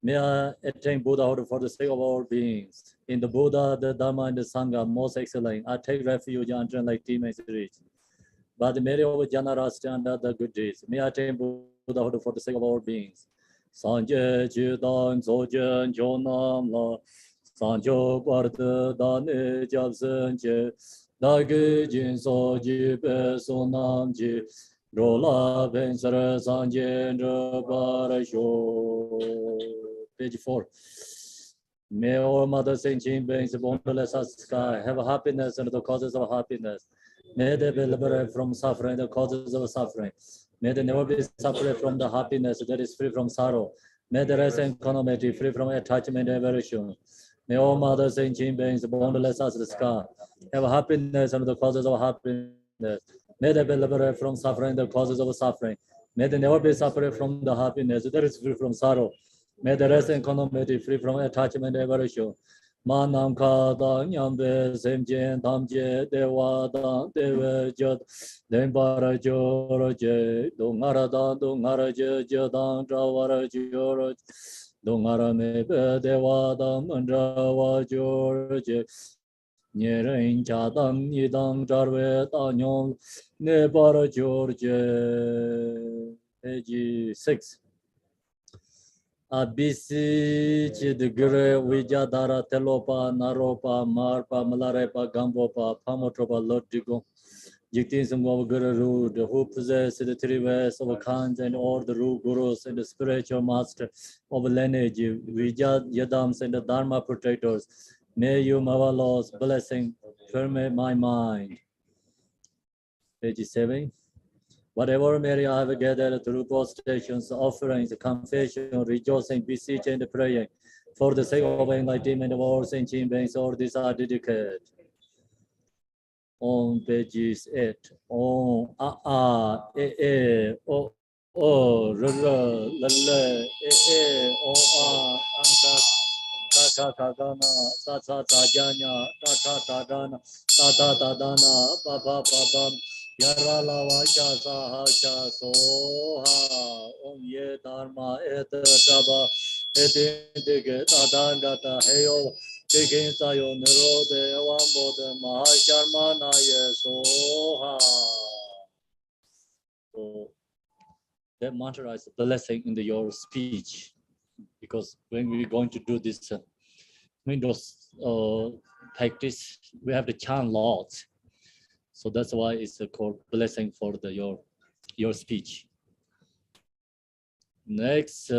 May I attain Buddhahood for the sake of all beings. In the Buddha, the Dharma, and the Sangha, most excellent. I take refuge until like teammates reach. But the merit of Janara stand under the good deeds. May I attain Buddhahood for the sake of all beings. Sanje Chidan Sojan Jonam La Sanjo Barda Dane Jabsenje Dagi Jin Soji Besonam Ji Rola Pensara Sanje Barasho. Page 4. May all Mother Saint Jean beings born to let us sky have happiness and the causes of happiness. May they be liberated from suffering, the causes of suffering. May they never be separate from the happiness that is free from sorrow. May the rest and equanimity free from attachment and aversion. May all Mother Saint Jean beings born to let us the sky have happiness and the causes of happiness. May they be liberated from suffering, the causes of suffering. May they never be separate from the happiness that is free from sorrow. May the rest and equanimity free from attachment and aversion. Manam Kada Nyambe Semjen Tamje Dewa Dan Deve Jod Dembara Joroje Dongara Dan Dongara Jodan Drawara Joroj Dongara Mebe Dewa Dan Mandrawa Joroje Nyeren Chadam Nidang Jarve Tanyon Nebara Jorje. Page 6. Abisi Chidgure Vijadara Telopa Naropa Marpa Malarepa Gambopa Pamotropa Lotigo Jiktism of Guru, who possess the three ways of Khans and all the Ru Gurus and the spiritual master of lineage, Vijad Yadams and the Dharma protectors. May you, marvelous blessing, permeate my mind. Page 7. Whatever merit I have gathered through prostrations, offerings, confession, rejoicing, beseech, and praying, for the sake of enlightenment of all sentient beings, all these are dedicated. On pages 8. On o Kakakagana, Tata Tajanya, Tata Tadana, Tata Tadana, Papa Papa, Yarala Vacha Sahacha Soha, Om Ye Dharma Et Taba, Etindige Tadan Data Heyo, Taking Sayo Nirode, Wambode, Mahasharmana Soha. So that mantra is a blessing in your speech. Because when we're going to do this Windows practice, we have to chant lots. So that's why it's called blessing for your speech. Next,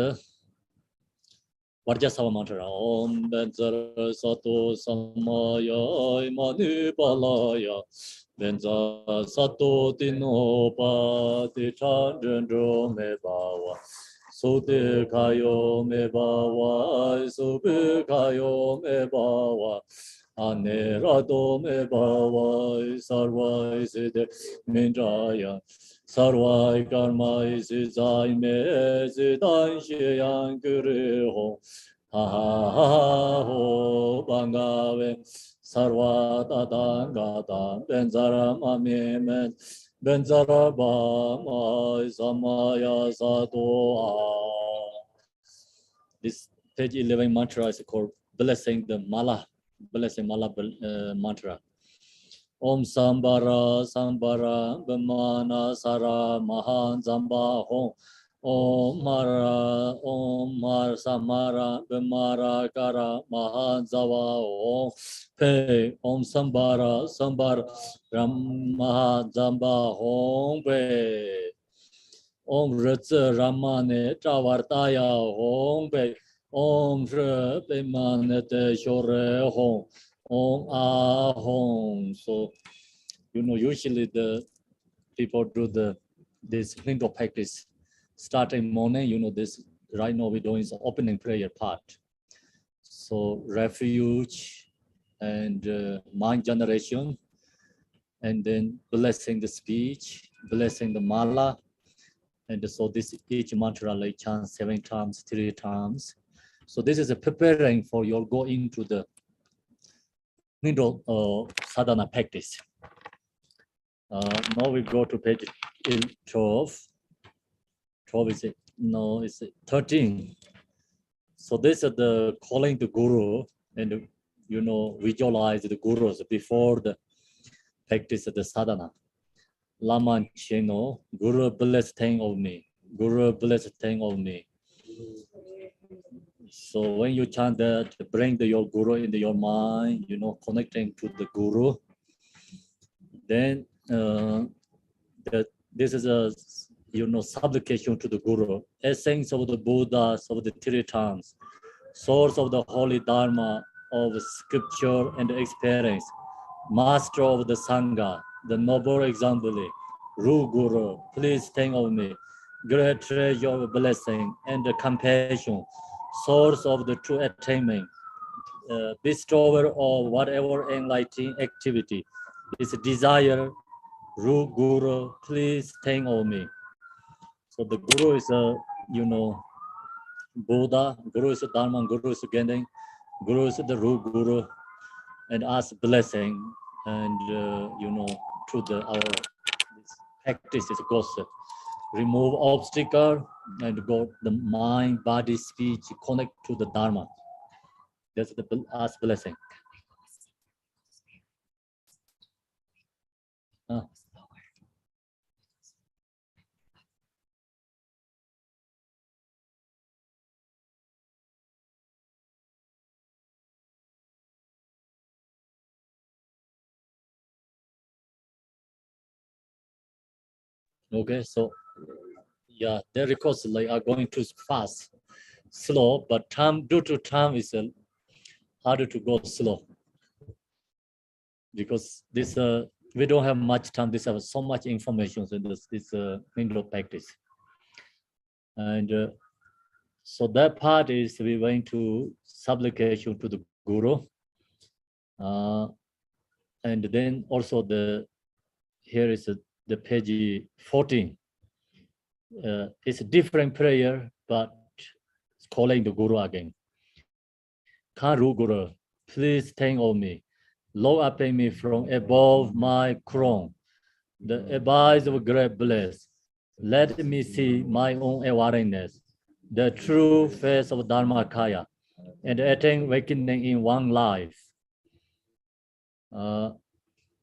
Vajrasava mantra. Om Benzara Sato Samaya Imani Balaya Benza Sato Dinopa Tichandro Mebawa. Sote kayo mebawa, sobe kayo mebawa, anerado mebawa, sarva iside minjaya, sarva karma isizai me zidan sheyang kureho, ha ha ha ho bangawe, sarva tatangata benzara mamimen. Benzaraba Samaya Sato. This page 11 mantra is called blessing the mala, blessing mala mantra. Om Sambara Sambara Bhamana Sara Mahan Zamba Hom. Om Mar Samara Bhamara Kara Mahan Zava Om Pe Om Sambara Ram Mahan Zamba Hom Pe Om Ritza Ramane Travartaya Hom Pe Om Shre Pemanete Shore Hom Om Ahom. So usually the people do this Hindu practice starting morning. This right now we're doing the opening prayer part. So refuge and mind generation, and then blessing the speech, blessing the mala, and so this each mantra like chant 7 times, 3 times. So this is a preparing for your go into the Hindu sadhana practice. Now we go to page 12. 12 is it? No, it's 13. So this is the calling the guru, and visualize the gurus before the practice of the sadhana. Lama Cheno, Guru bless thing of me. Guru bless thing of me. So when you chant that, bring your guru into your mind, connecting to the guru. Then this is a supplication to the guru, essence of the Buddhas of the Tiritans, source of the holy dharma of scripture and experience, master of the sangha, the noble example, Ru Guru, please think of me, great treasure of blessing and compassion, source of the true attainment, bestower of whatever enlightening activity is desire, Ru Guru, please think of me. So the Guru is a, Buddha, Guru is a Dharma, Guru is a Gending, Guru is the Ru Guru, and ask blessing, and through our practice is goes remove obstacle and go the mind, body, speech, connect to the Dharma. That's the ask blessing. Okay, so yeah, the records are going too fast, slow, but time due to time is harder to go slow because this we don't have much time. This have so much information in this Ngondro practice, and so that part is we went to supplication to the guru, and then also here is the page 14. It's a different prayer, but it's calling the guru again. Karu Guru, please think of me. Look up at me from above my crown. The advice of great bliss. Let me see my own awareness, the true face of Dharmakaya, and attain awakening in one life.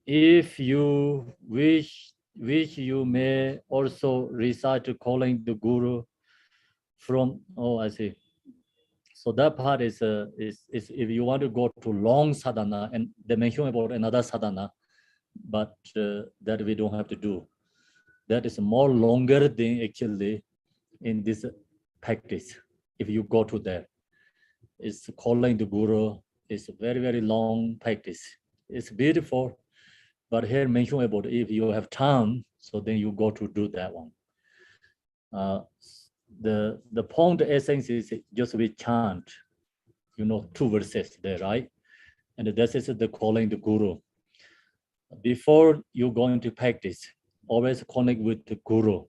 If you wish, you may also recite calling the guru from. Oh, I see. So that part is if you want to go to long sadhana, and they mention about another sadhana, but that we don't have to do. That is more longer than actually in this practice. If you go to there, it's calling the guru. It's a very, very long practice. It's beautiful, but here mention about if you have time, so then you go to do that one. The point essence is just we chant, 2 verses there, right? And this is the calling the guru. Before you go into practice, always connect with the guru.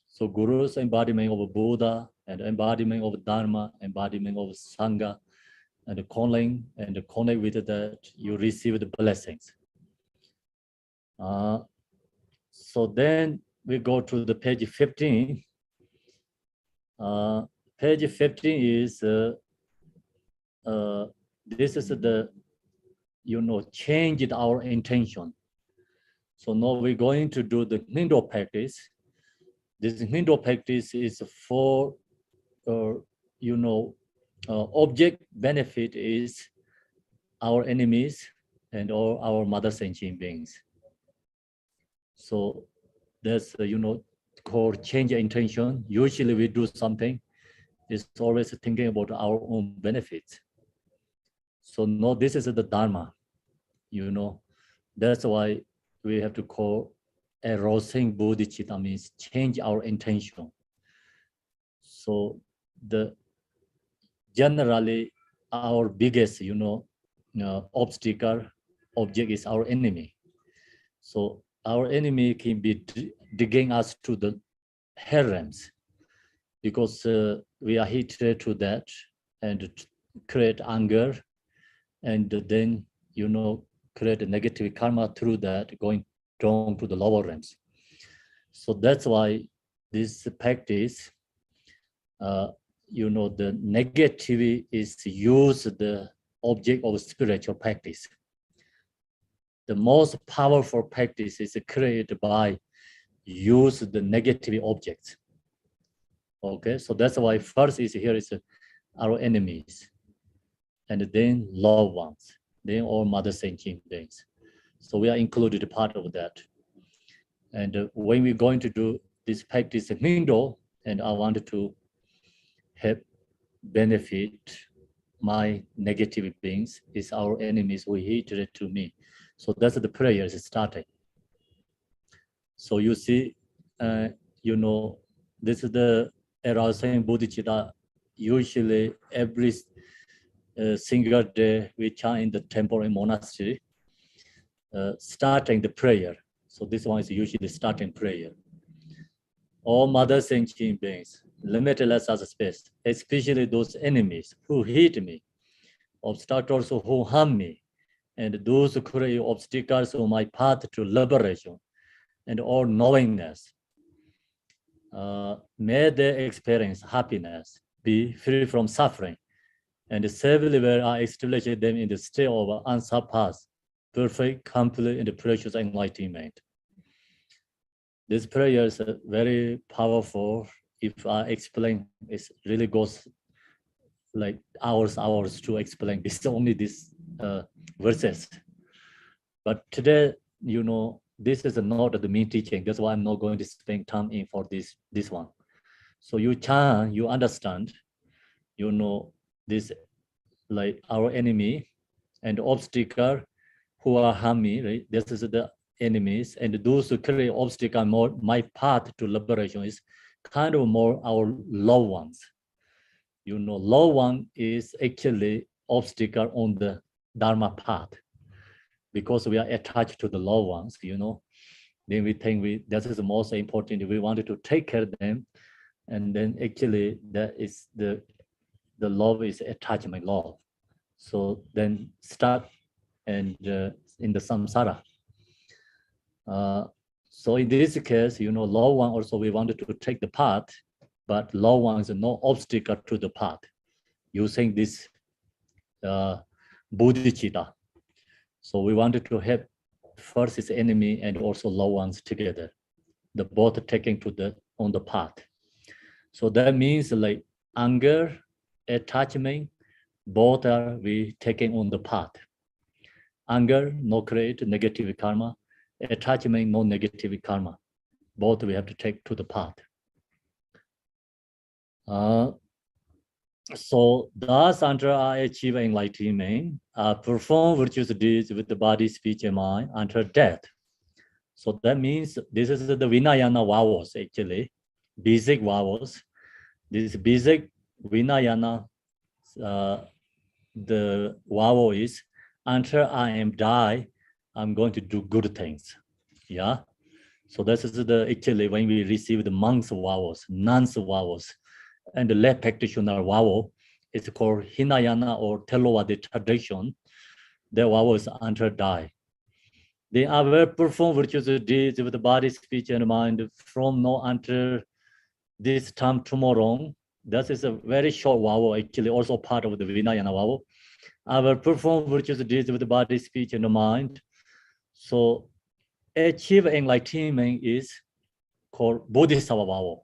So guru's embodiment of Buddha and embodiment of Dharma, embodiment of Sangha, and the calling and the connect with that, you receive the blessings. So then we go to the page 15. Page 15 is this is the changed our intention. So now we're going to do the Ngondro practice. This Ngondro practice is for object benefit is our enemies and all our mother sentient beings. So that's called change intention. Usually we do something, it's always thinking about our own benefits. So no, this is the Dharma, that's why we have to call arousing bodhicitta, means change our intention. So generally our biggest obstacle object is our enemy. So our enemy can be digging us to the hell realms because we are hatred to that and create anger, and then create a negative karma through that, going down to the lower realms. So that's why this practice you know, the negativity is used the object of spiritual practice. The most powerful practice is created by use the negative objects. Okay, so that's why first is here is our enemies, and then loved ones, then all mother sentient beings. So we are included part of that. And when we're going to do this practice in Ngondro, and I wanted to help benefit my negative beings, is our enemies who hatred to me. So that's the prayer is starting. So you see, you know, this is the era saying Bodhicitta. Usually every single day we chant in the temple and monastery, starting the prayer. So this one is usually starting prayer. All mother sentient beings, limitless as space, especially those enemies who hate me, obstacles who harm me, and those who create obstacles on my path to liberation and all knowingness. May they experience happiness, be free from suffering, and safely where I establish them in the state of unsurpassed, perfect, complete, and precious enlightenment. This prayer is very powerful. If I explain, it really goes like hours to explain this, only this verses. But today, you know, this is not the main teaching. That's why I'm not going to spend time in for this one. So you understand, you know, this like our enemy and obstacle who are harm me, right? This is the enemies, and those who create obstacle more my path to liberation is kind of more our loved ones. You know, loved one is actually obstacle on the Dharma path, because we are attached to the loved ones, you know. Then we think that is the most important. We wanted to take care of them, and then actually that is the love is attachment love. So then start and in the samsara. So in this case, you know, loved one also we wanted to take the path, but loved one is no obstacle to the path, using this bodhicitta. So we wanted to have first his enemy and also loved ones together, the both taking to on the path. So that means like anger, attachment, both are we taking on the path. Anger, no create negative karma. Attachment, no negative karma. Both we have to take to the path. So thus until I achieve enlightenment, perform virtuous deeds with the body, speech, and mind until death. So that means this is the Vinayana vows actually, basic vows. This basic Vinayana, the vow is until I am die, I'm going to do good things. Yeah. So this is the actually when we receive the monks' vows, nuns' vows, and the lay practitioner vow, it's called Hinayana or Theravada tradition. The vow is until die. They are will perform virtuous deeds with the body, speech, and mind from now until this time tomorrow. That is a very short vow, actually also part of the Vinayana vow. I will perform virtuous deeds with the body, speech, and mind. So achieve enlightenment is called Bodhisattva vow.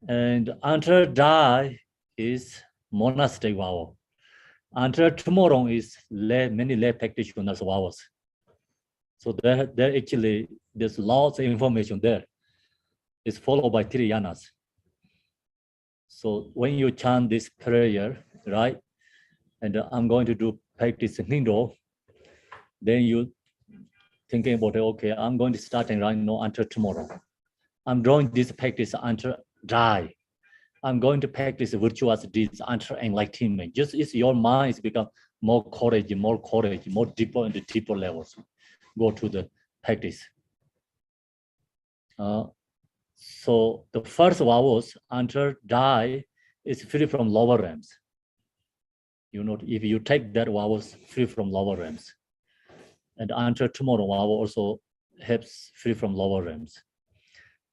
And until die is monastic vow. Until tomorrow is many lay practitioners vows. So there actually, there's lots of information there. It's followed by three yanas. So when you chant this prayer, right, and I'm going to do practice in Ngondro, then you thinking about it, okay, I'm going to start right now until tomorrow. I'm doing this practice until die. I'm going to practice virtuous deeds until enlightenment. Just as your mind become more courage, more deeper and deeper levels. Go to the practice. So the first vows until die is free from lower realms. You know, if you take that vows free from lower realms. And until tomorrow vow also helps free from lower realms.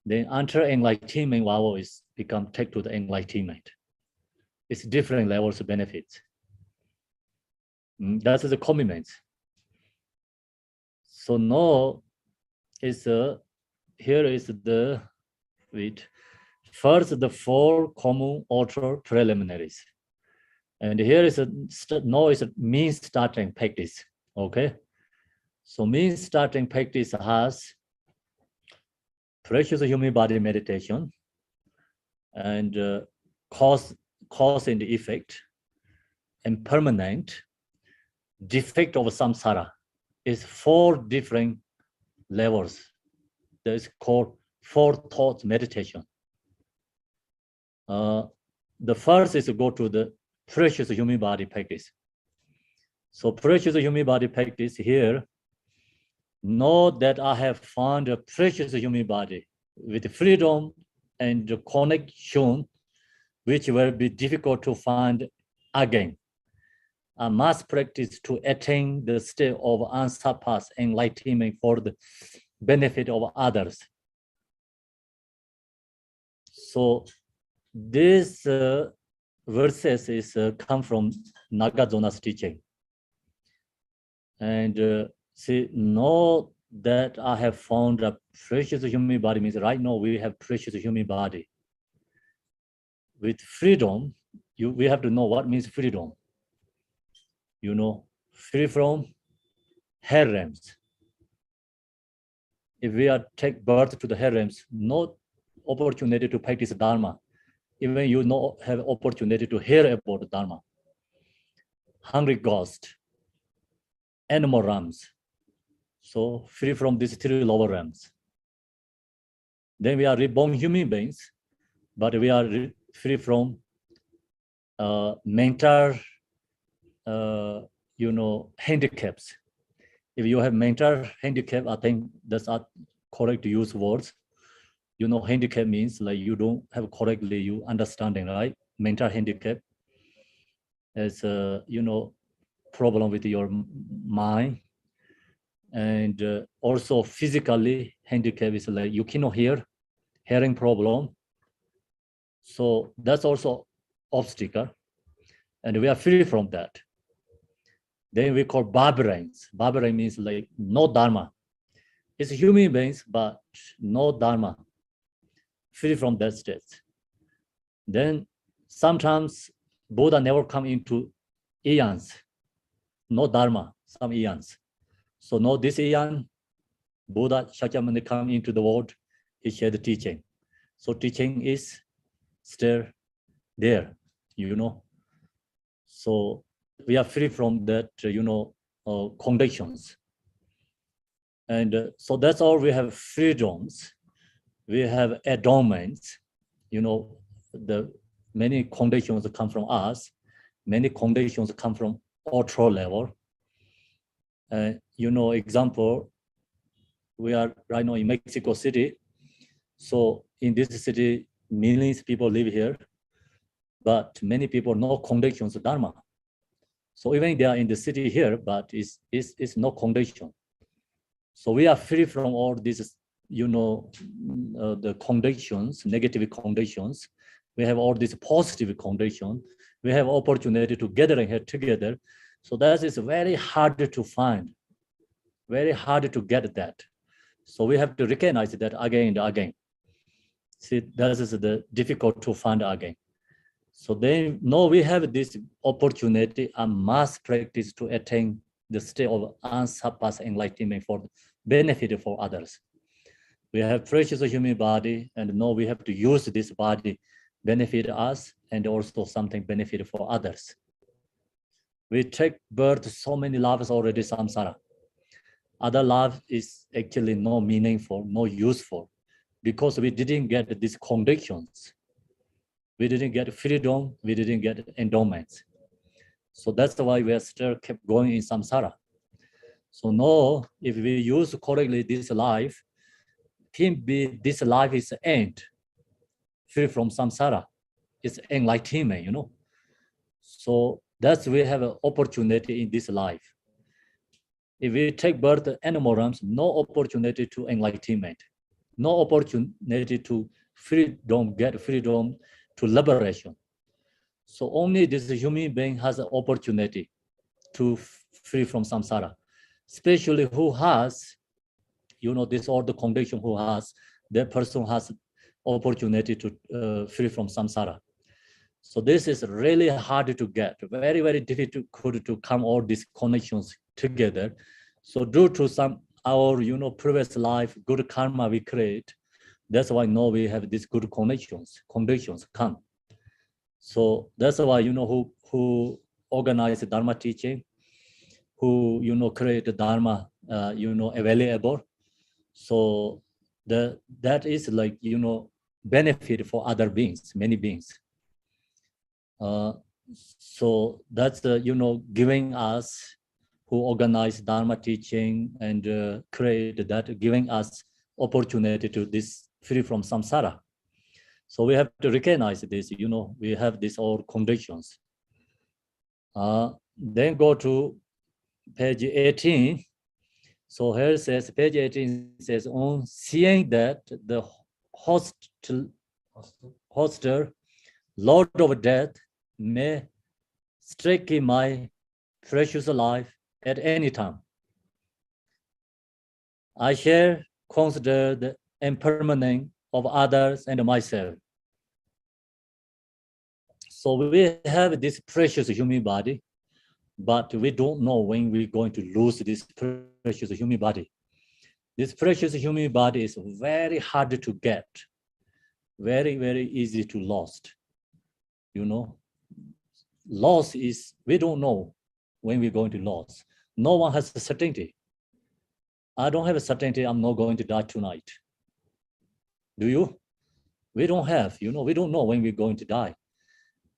Then until enlightenment vow is become take to the enlightenment. It's different levels of benefits. That's the commitment. So now is here is the first the 4 common ultra preliminaries, and here is now is a mean starting practice. Okay, so mean starting practice has precious human body meditation and cause and effect and permanent defect of samsara is 4 different levels. That is called 4 thoughts meditation. The first is to go to the precious human body practice. So precious human body practice here, know that I have found a precious human body with freedom and connection, which will be difficult to find again. I must practice to attain the state of unsurpassed enlightenment for the benefit of others. So this verses is come from Nagarjuna's teaching. And see, know that I have found a precious human body means right now we have precious human body. With freedom, we have to know what means freedom. You know, free from harems. If we are take birth to the harems, no opportunity to practice Dharma. Even you not have opportunity to hear about Dharma. Hungry ghost, animal realms. So free from these 3 lower realms. Then we are reborn human beings, but we are free from mental, handicaps. If you have mental handicap, I think that's not correct to use words. Handicap means like you don't have correctly you understanding, right? Mental handicap is problem with your mind, and also physically handicap is like you cannot hearing problem. So that's also obstacle, and we are free from that. Then we call barbarians. Barbarian means like no Dharma. It's human beings, but no Dharma. Free from that state. Then sometimes Buddha never come into eons. No Dharma, some eons. So no this eon, Buddha Shakyamuni come into the world, he shared teaching. So teaching is still there, So we are free from that, conditions. And so that's all we have freedoms. We have adornments, the many conditions come from us, many conditions come from ultra level. Example, we are right now in Mexico City. So in this city, millions of people live here, but many people no conditions of Dharma. So even they are in the city here, but it's no condition. So we are free from all these, the conditions, negative conditions. We have all these positive conditions. We have opportunity to gathering here together. So that is very hard to find, very hard to get that. So we have to recognize that again and again. See, that is the difficult to find again. So then, no, we have this opportunity and must practice to attain the state of unsurpassed enlightenment for benefit for others. We have precious human body, and now we have to use this body, benefit us, and also something benefit for others. We take birth so many lives already samsara. Other life is actually no meaningful, no useful, because we didn't get these conditions. We didn't get freedom, we didn't get endowments. So that's why we are still kept going in samsara. So now, if we use correctly this life, can be this life is the end, free from samsara. It's enlightenment, So that's we have an opportunity in this life. If we take birth animal realms, no opportunity to enlightenment, no opportunity to freedom, get freedom to liberation. So only this human being has an opportunity to free from samsara, especially who has, this all the condition who has, that person has opportunity to free from samsara. So this is really hard to get, very, very difficult to come all these connections together. So due to some our previous life good karma we create, that's why now we have these good conditions come. So that's why who organize Dharma teaching, who create the Dharma available. So that is like benefit for other beings, many beings. So that's giving us who organize Dharma teaching and create that, giving us opportunity to this free from samsara. So we have to recognize this, we have these all conditions. Then go to page 18. So here it says, page 18 says, on seeing that the hoster, Lord of Death, may strike my precious life at any time, I shall consider the impermanence of others and myself. So we have this precious human body, but we don't know when we're going to lose this precious human body. This precious human body is very hard to get, very, very easy to lost. Loss is, we don't know when we're going to lose. No one has a certainty. I don't have a certainty I'm not going to die tonight. Do you? We don't have, we don't know when we're going to die.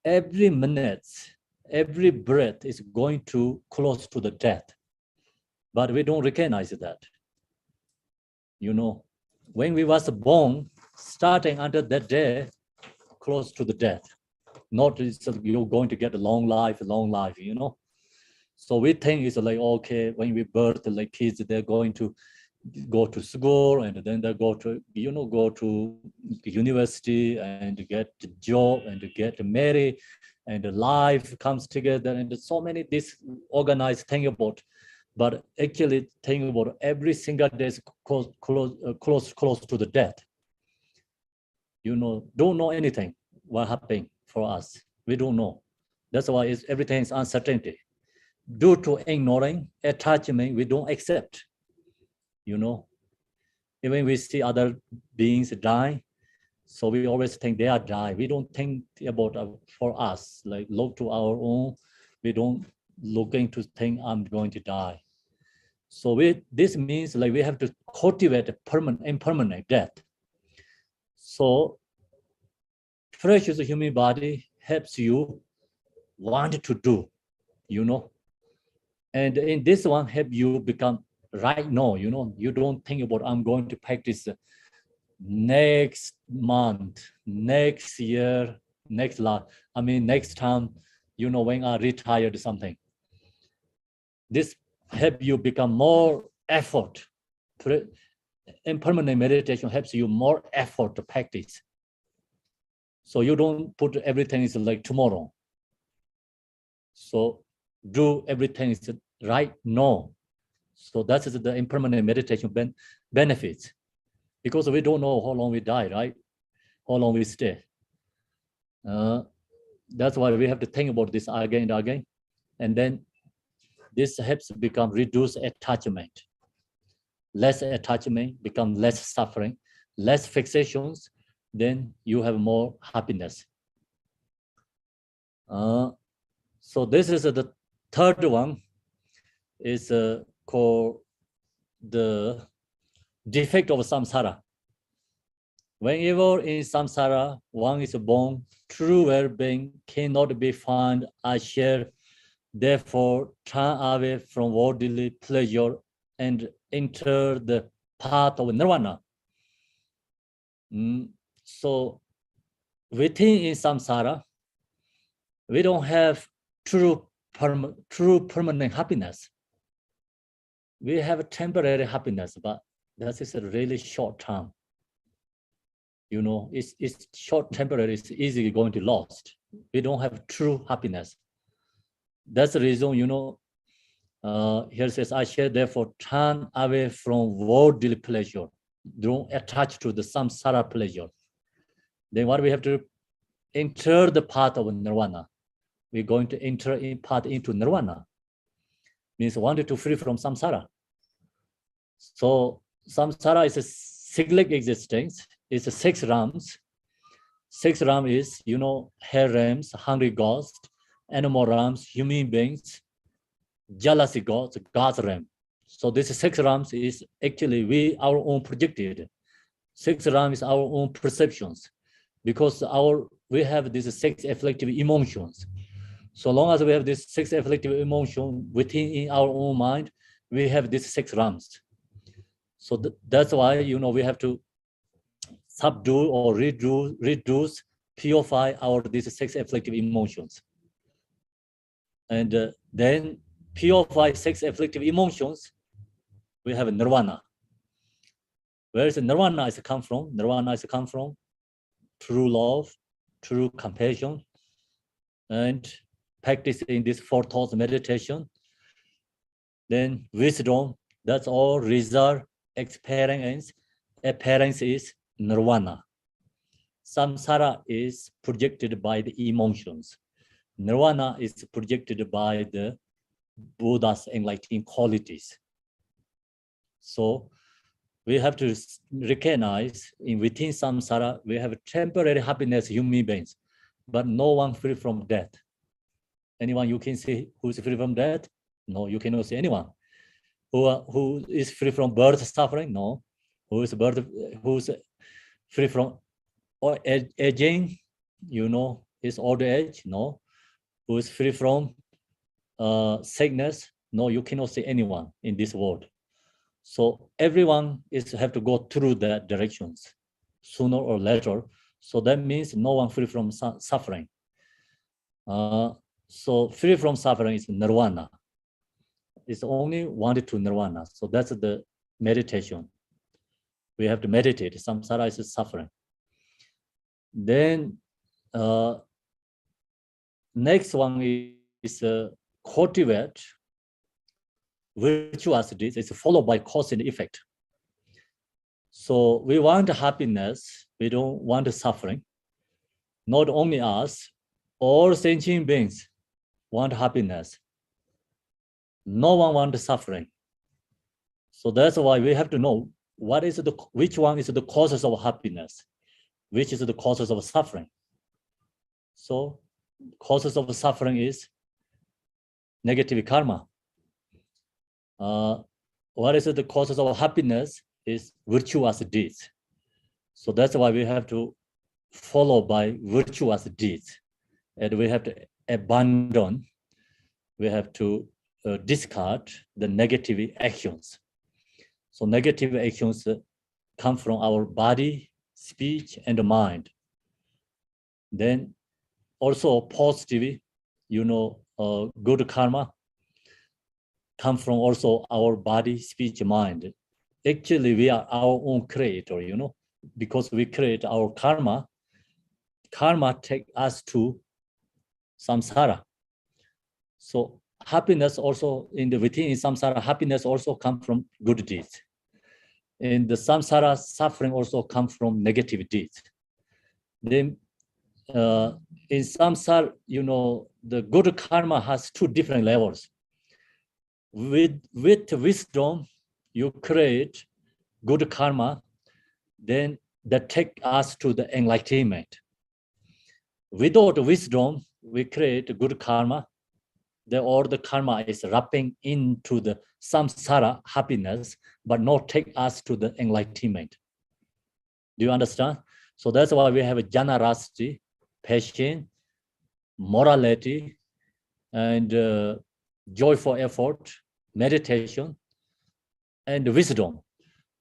Every minute, every breath is going to close to the death, but we don't recognize that. When we was born, starting until that day, close to the death. Not you're going to get a long life, So we think it's like, okay, when we birth, like kids, they're going to go to school and then they go to, go to university and get a job and get married and life comes together and so many this organized thing about, but actually think about every single day is close to the death. Don't know anything what happened for us. We don't know. That's why everything is uncertainty. Due to ignoring attachment, we don't accept. Even we see other beings die, so we always think they are die. We don't think about for us, like look to our own. We don't looking to think I'm going to die. So this means like we have to cultivate a impermanent death. So precious human body helps you want to do, and in this one help you become right now, you don't think about I'm going to practice next month, next year, next time, when I retired something. This help you become more effort. Impermanent meditation helps you more effort to practice. So you don't put everything is like tomorrow. So do everything is right now. So that is the impermanent meditation benefits. Because we don't know how long we die, right? How long we stay. That's why we have to think about this again and again. And then this helps become reduce attachment. Less attachment, become less suffering, less fixations, then you have more happiness. So this is the third one, is called the defect of samsara. Whenever in samsara one is born, true well-being cannot be found as share. Therefore, turn away from worldly pleasure and enter the path of nirvana. So within in samsara, we don't have true permanent happiness. We have a temporary happiness, but that is a really short term. It's short temporary, it's easily going to lost. we don't have true happiness. That's the reason, here says, I shall therefore turn away from worldly pleasure. Don't attach to the samsara pleasure. Then what we have to enter the path of nirvana. We're going to enter in path into nirvana. Means wanted to free from samsara. So samsara is a cyclic existence. It's a 6 realms. 6 realm is, hell realms, hungry ghosts, animal realms, human beings, jealousy gods, God's realm. So this 6 realms is actually our own projected. 6 realms is our own perceptions, because we have these 6 afflictive emotions. So long as we have this 6 afflictive emotion within our own mind, we have these 6 realms. So that's why we have to subdue or reduce, purify these 6 afflictive emotions, and then purify 6 afflictive emotions. We have nirvana. Where is nirvana is come from? Nirvana is come from true love, true compassion, and practicing this 4 thoughts meditation. Then wisdom. That's all result, experience. Appearance is nirvana. Samsara is projected by the emotions. Nirvana is projected by the Buddha's enlightening qualities. So we have to recognize within samsara, we have temporary happiness, human beings, but no one free from death. Anyone you can see who's free from death? No, you cannot see anyone. Who is free from birth suffering? No. Who's free from aging? Is old age? No. Who is free from sickness? No, you cannot see anyone in this world. So everyone have to go through the directions sooner or later. So that means no one free from suffering. So free from suffering is nirvana. It's only wanted to nirvana. So that's the meditation. We have to meditate. Samsara is suffering. Then next one is cultivate virtuous deeds. It's followed by cause and effect. So we want happiness. We don't want suffering. Not only us, all sentient beings want happiness. No one wants suffering. So that's why we have to know which one is the causes of happiness, which is the causes of suffering. So causes of suffering is negative karma. What is the causes of happiness is virtuous deeds. So that's why we have to follow by virtuous deeds, and we have to abandon, we have to discard the negative actions. So negative actions come from our body, speech, and mind. Then also positive, good karma come from also our body, speech, mind. Actually, we are our own creator, because we create our karma. Karma takes us to samsara. So happiness also within samsara, happiness also comes from good deeds. And the samsara suffering also comes from negative deeds. Then in samsara, the good karma has 2 different levels. With wisdom, you create good karma, then that take us to the enlightenment. Without wisdom, we create good karma. All the karma is wrapping into the samsara happiness, but not take us to the enlightenment. Do you understand? So that's why we have a generosity, passion, morality, and joyful effort, meditation, and wisdom.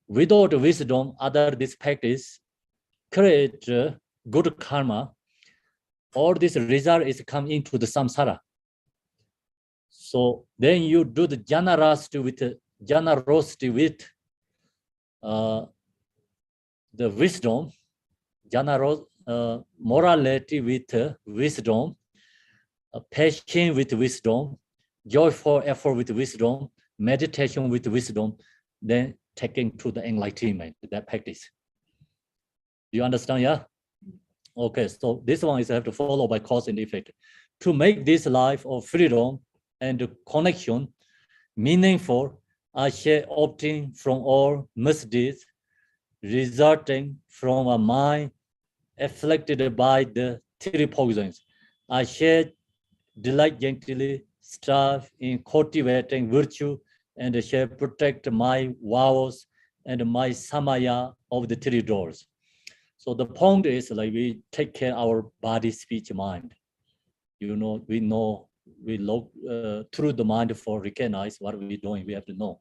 Without wisdom, this practice create good karma. All this result is come into the samsara. So then you do the generosity with the wisdom, morality with wisdom, passion with wisdom, joyful effort with wisdom, meditation with wisdom, then taking to the enlightenment, that practice. Do you understand? Yeah? Okay, so this one is I have to follow by cause and effect. To make this life of freedom and connection meaningful, I shall obtain from all misdeeds resulting from a mind afflicted by the three poisons. I shall diligently strive in cultivating virtue and shall protect my vows and my samaya of the three doors. So the point is like we take care of our body, speech, mind. You know, we look through the mind for recognize what we're doing. We have to know.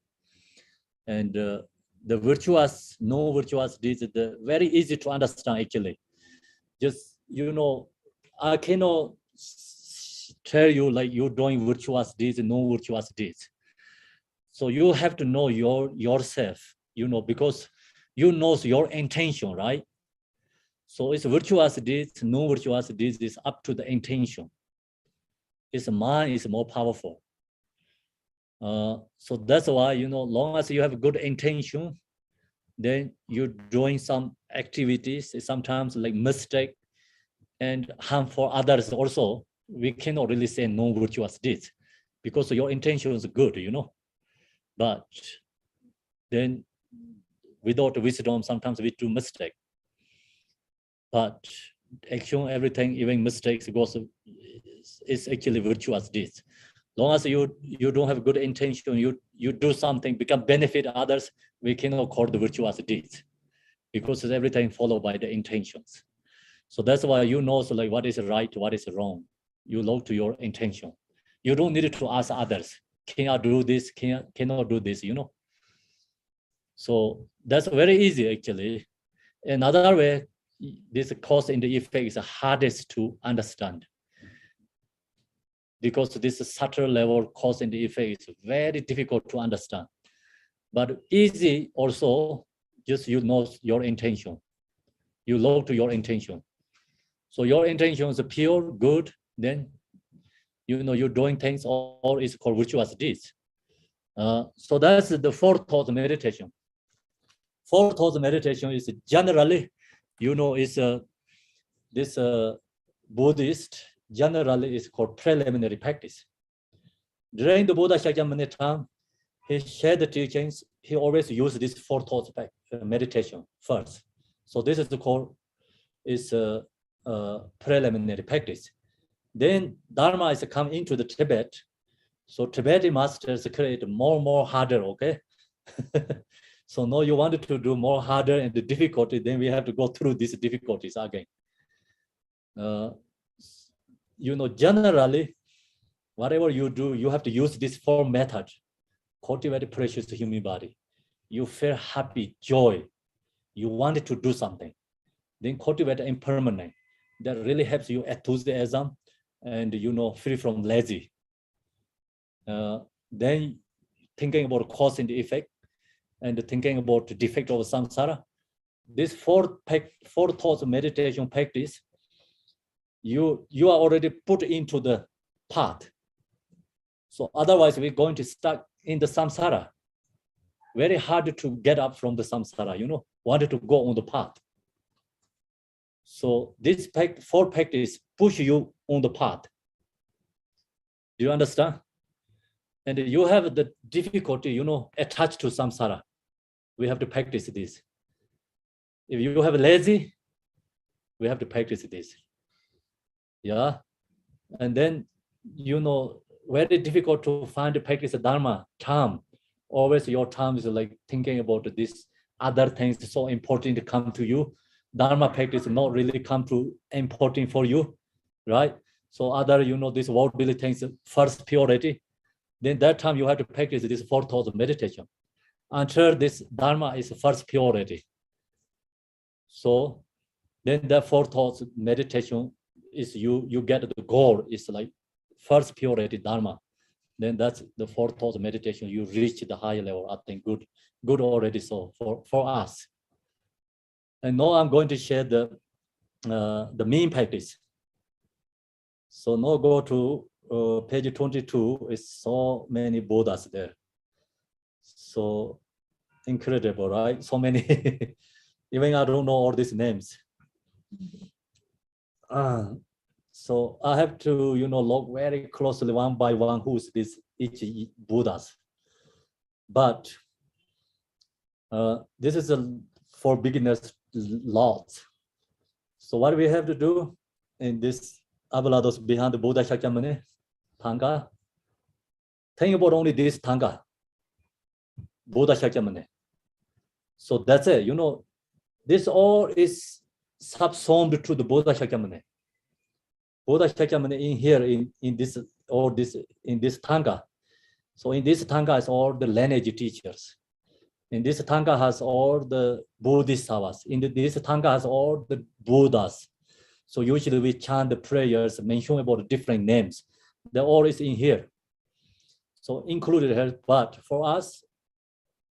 And the virtuous, no virtuous deeds, the very easy to understand actually. Just, you know, I cannot tell you like you're doing virtuous deeds and no virtuous deeds. So you have to know yourself, you know, because you know your intention, right? So it's virtuous deeds, no virtuous deeds is up to the intention. Its mind is more powerful. So that's why, you know, long as you have a good intention, then you're doing some activities, sometimes like mistake and harm for others also. We cannot really say no virtuous deeds because your intention is good, you know. But then without wisdom, sometimes we do mistake. But action, everything, even mistakes, goes is actually virtuous deeds. Long as you don't have good intention, you do something, become benefit others, we cannot call the virtuous deeds because everything followed by the intentions. So that's why you know, so like what is right, what is wrong. You look to your intention. You don't need to ask others, can I do this, cannot do this, you know. So that's very easy actually. Another way, this cause and the effect is the hardest to understand because this subtle level cause and effect is very difficult to understand. But easy also, just you know your intention. You look to your intention. So your intention is pure, good, then you know you're doing things all is called virtuous deeds. So that's the four thought meditation. Four thought meditation is generally, you know, is this Buddhist generally is called preliminary practice. During the Buddha Shakyamuni time, he shared the teachings. He always used this four thoughts meditation first. So this is called preliminary practice. Then Dharma is come into the Tibet. So Tibetan masters create more and more harder, okay? So now you wanted to do more harder and the difficulty, then we have to go through these difficulties again. You know, generally, whatever you do, you have to use this four methods. Cultivate precious human body. You feel happy, joy. You wanted to do something. Then cultivate impermanent. That really helps you enthusiasm and, you know, free from lazy. Then thinking about cause and effect and thinking about the defect of samsara. This four thoughts meditation practice, you are already put into the path. So otherwise we're going to stuck in the samsara. Very hard to get up from the samsara, you know, wanted to go on the path. So this four practice push you on the path. Do you understand? And you have the difficulty, you know, attached to samsara. We have to practice this. If you have lazy, we have to practice this. Yeah. And then, you know, very difficult to find the practice of Dharma time. Always your time is like thinking about this other things so important to come to you. Dharma practice not really come to important for you, right? So other, you know, this worldly things first priority. Then that time you have to practice this four thoughts of meditation until this Dharma is first priority. So then the four thoughts meditation is you get the goal is like first priority Dharma. Then that's the four thoughts meditation. You reach the higher level. I think good already. So for us. And now I'm going to share the the main practice. So now go to page 22. It's so many Buddhas there. So incredible, right? So many. Even I don't know all these names. So I have to, look very closely one by one who's this each Buddhas. But this is for beginners lot. So what we have to do in this Abalados behind the Buddha Shakyamuni, Tanga, think about only this Tanga, Buddha Shakyamuni. So that's it, this all is subsumed to the Buddha Shakyamuni. Buddha Shakyamuni in here, in this Tanga. So in this Tanga is all the lineage teachers. In this Tanga has all the Bodhisattvas. In this Tanga has all the Buddhas. So usually we chant the prayers, mention about different names. They're all is in here. So included here, but for us,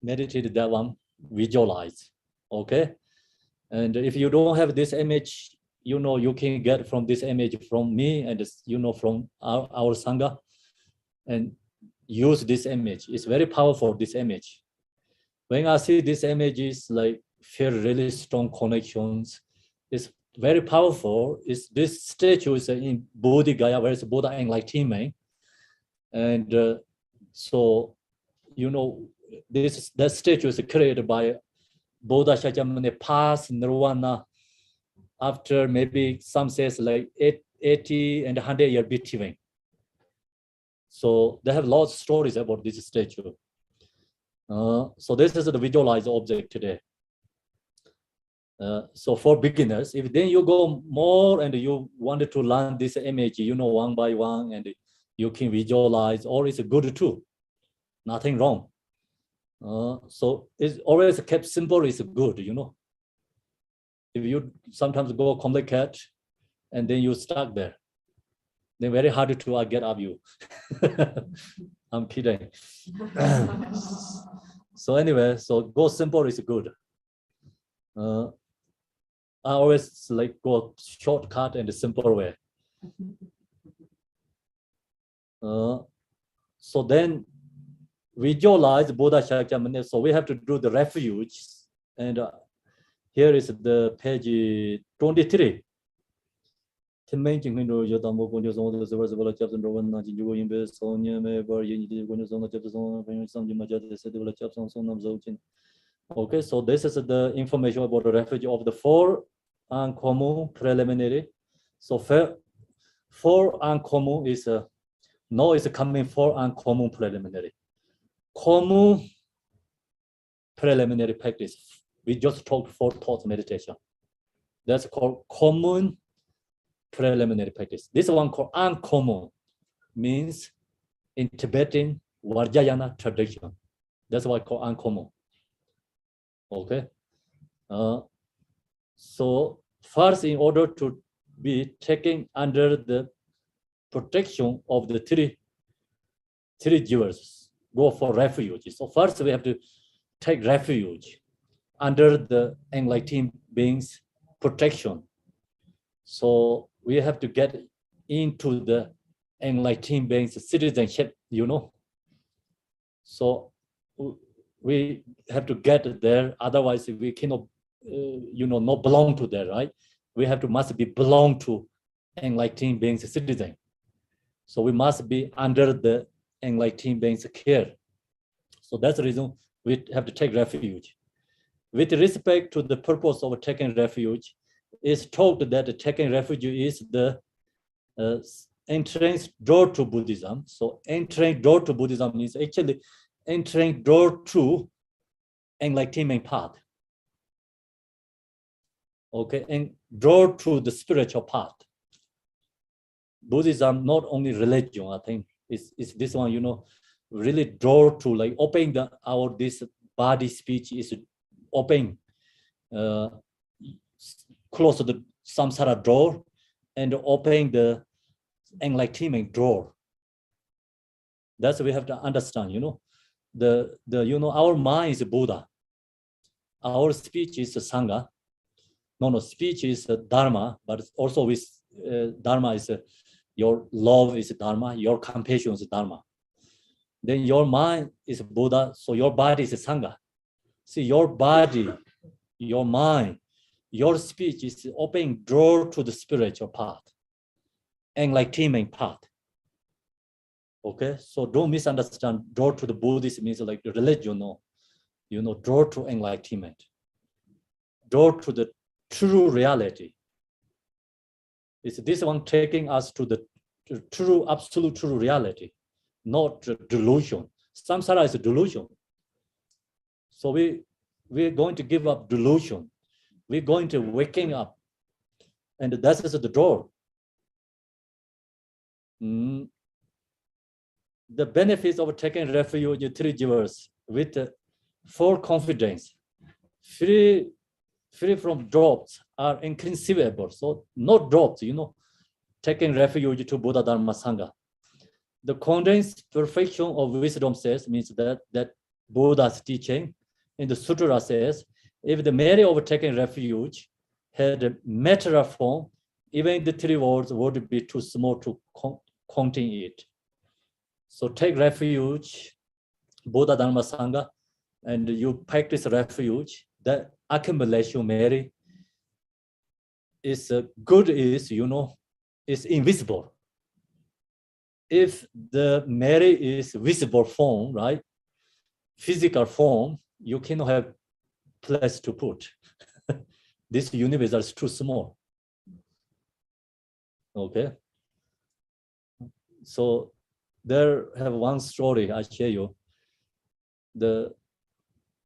meditate that one, visualize, okay? And if you don't have this image, you can get from this image from me and, from our Sangha, and use this image. It's very powerful, this image. When I see this images, like feel really strong connections. It's very powerful. This statue is in Bodhi Gaya, where it's Buddha enlightenment. And so, that statue is created by Buddha Shakyamuni past nirvana after maybe some says like 80 and 100 year between. So they have lots of stories about this statue. So this is the visualized object today. So for beginners, if then you go more and you wanted to learn this image, one by one, and you can visualize, or it's good too. Nothing wrong. So it's always kept simple is good, If you sometimes go complicated and then you stuck there, then very hard to get up you. I'm kidding. So anyway, so go simple is good. I always like go shortcut and simple way. So then visualize Buddha Shakyamuni. So we have to do the refuge, and here is the page 23. Okay, so this is the information about the refuge of the 4 uncommon preliminary. So 4 uncommon is now is coming 4 uncommon preliminary. Common preliminary practice. We just talked 4 thoughts meditation. That's called common preliminary practice. This one called uncommon, means in Tibetan Vajrayana tradition. That's why called uncommon. Okay. So first, in order to be taken under the protection of the three jewels, go for refuge. So first we have to take refuge under the enlightened beings' protection. So we have to get into the enlightened beings' citizenship, So we have to get there, otherwise we cannot, not belong to there, right? We must be belong to enlightened beings' citizen. So we must be under the enlightened beings' care. So that's the reason we have to take refuge. With respect to the purpose of taking refuge, it's told that taking refuge is the entrance door to Buddhism. So entering door to Buddhism means actually entering door to enlightenment path. Okay, and door to the spiritual path. Buddhism, not only religion, I think it's this one, really door to like open this body speech is open, close to the samsara door and open the enlightenment door. That's what we have to understand, our mind is Buddha, our speech is Sangha, No, speech is dharma, but also with dharma is your love is dharma, your compassion is dharma. Then your mind is Buddha, so your body is Sangha. See, your body, your mind, your speech is opening door to the spiritual path, enlightenment path. Okay, so don't misunderstand. Door to the Buddhist means like the religion, no. Door to enlightenment, door to the true reality. It's this one taking us to the true, absolute true reality, not delusion. Samsara is a delusion. So we're going to give up delusion. We're going to waking up. And that is the door. The benefits of taking refuge in three jivas with full confidence, free from drops are inconceivable. So no drops, taking refuge to Buddha Dharma Sangha. The condensed perfection of wisdom says means that Buddha's teaching in the sutra says, if the merit of taking refuge had a material form, even the three words would be too small to contain it. So take refuge, Buddha Dharma Sangha, and you practice refuge, that accumulation merit is good is, is invisible. If the merit is visible form, right? Physical form, you cannot have place to put. This universe is too small. Okay. So there have one story I share you.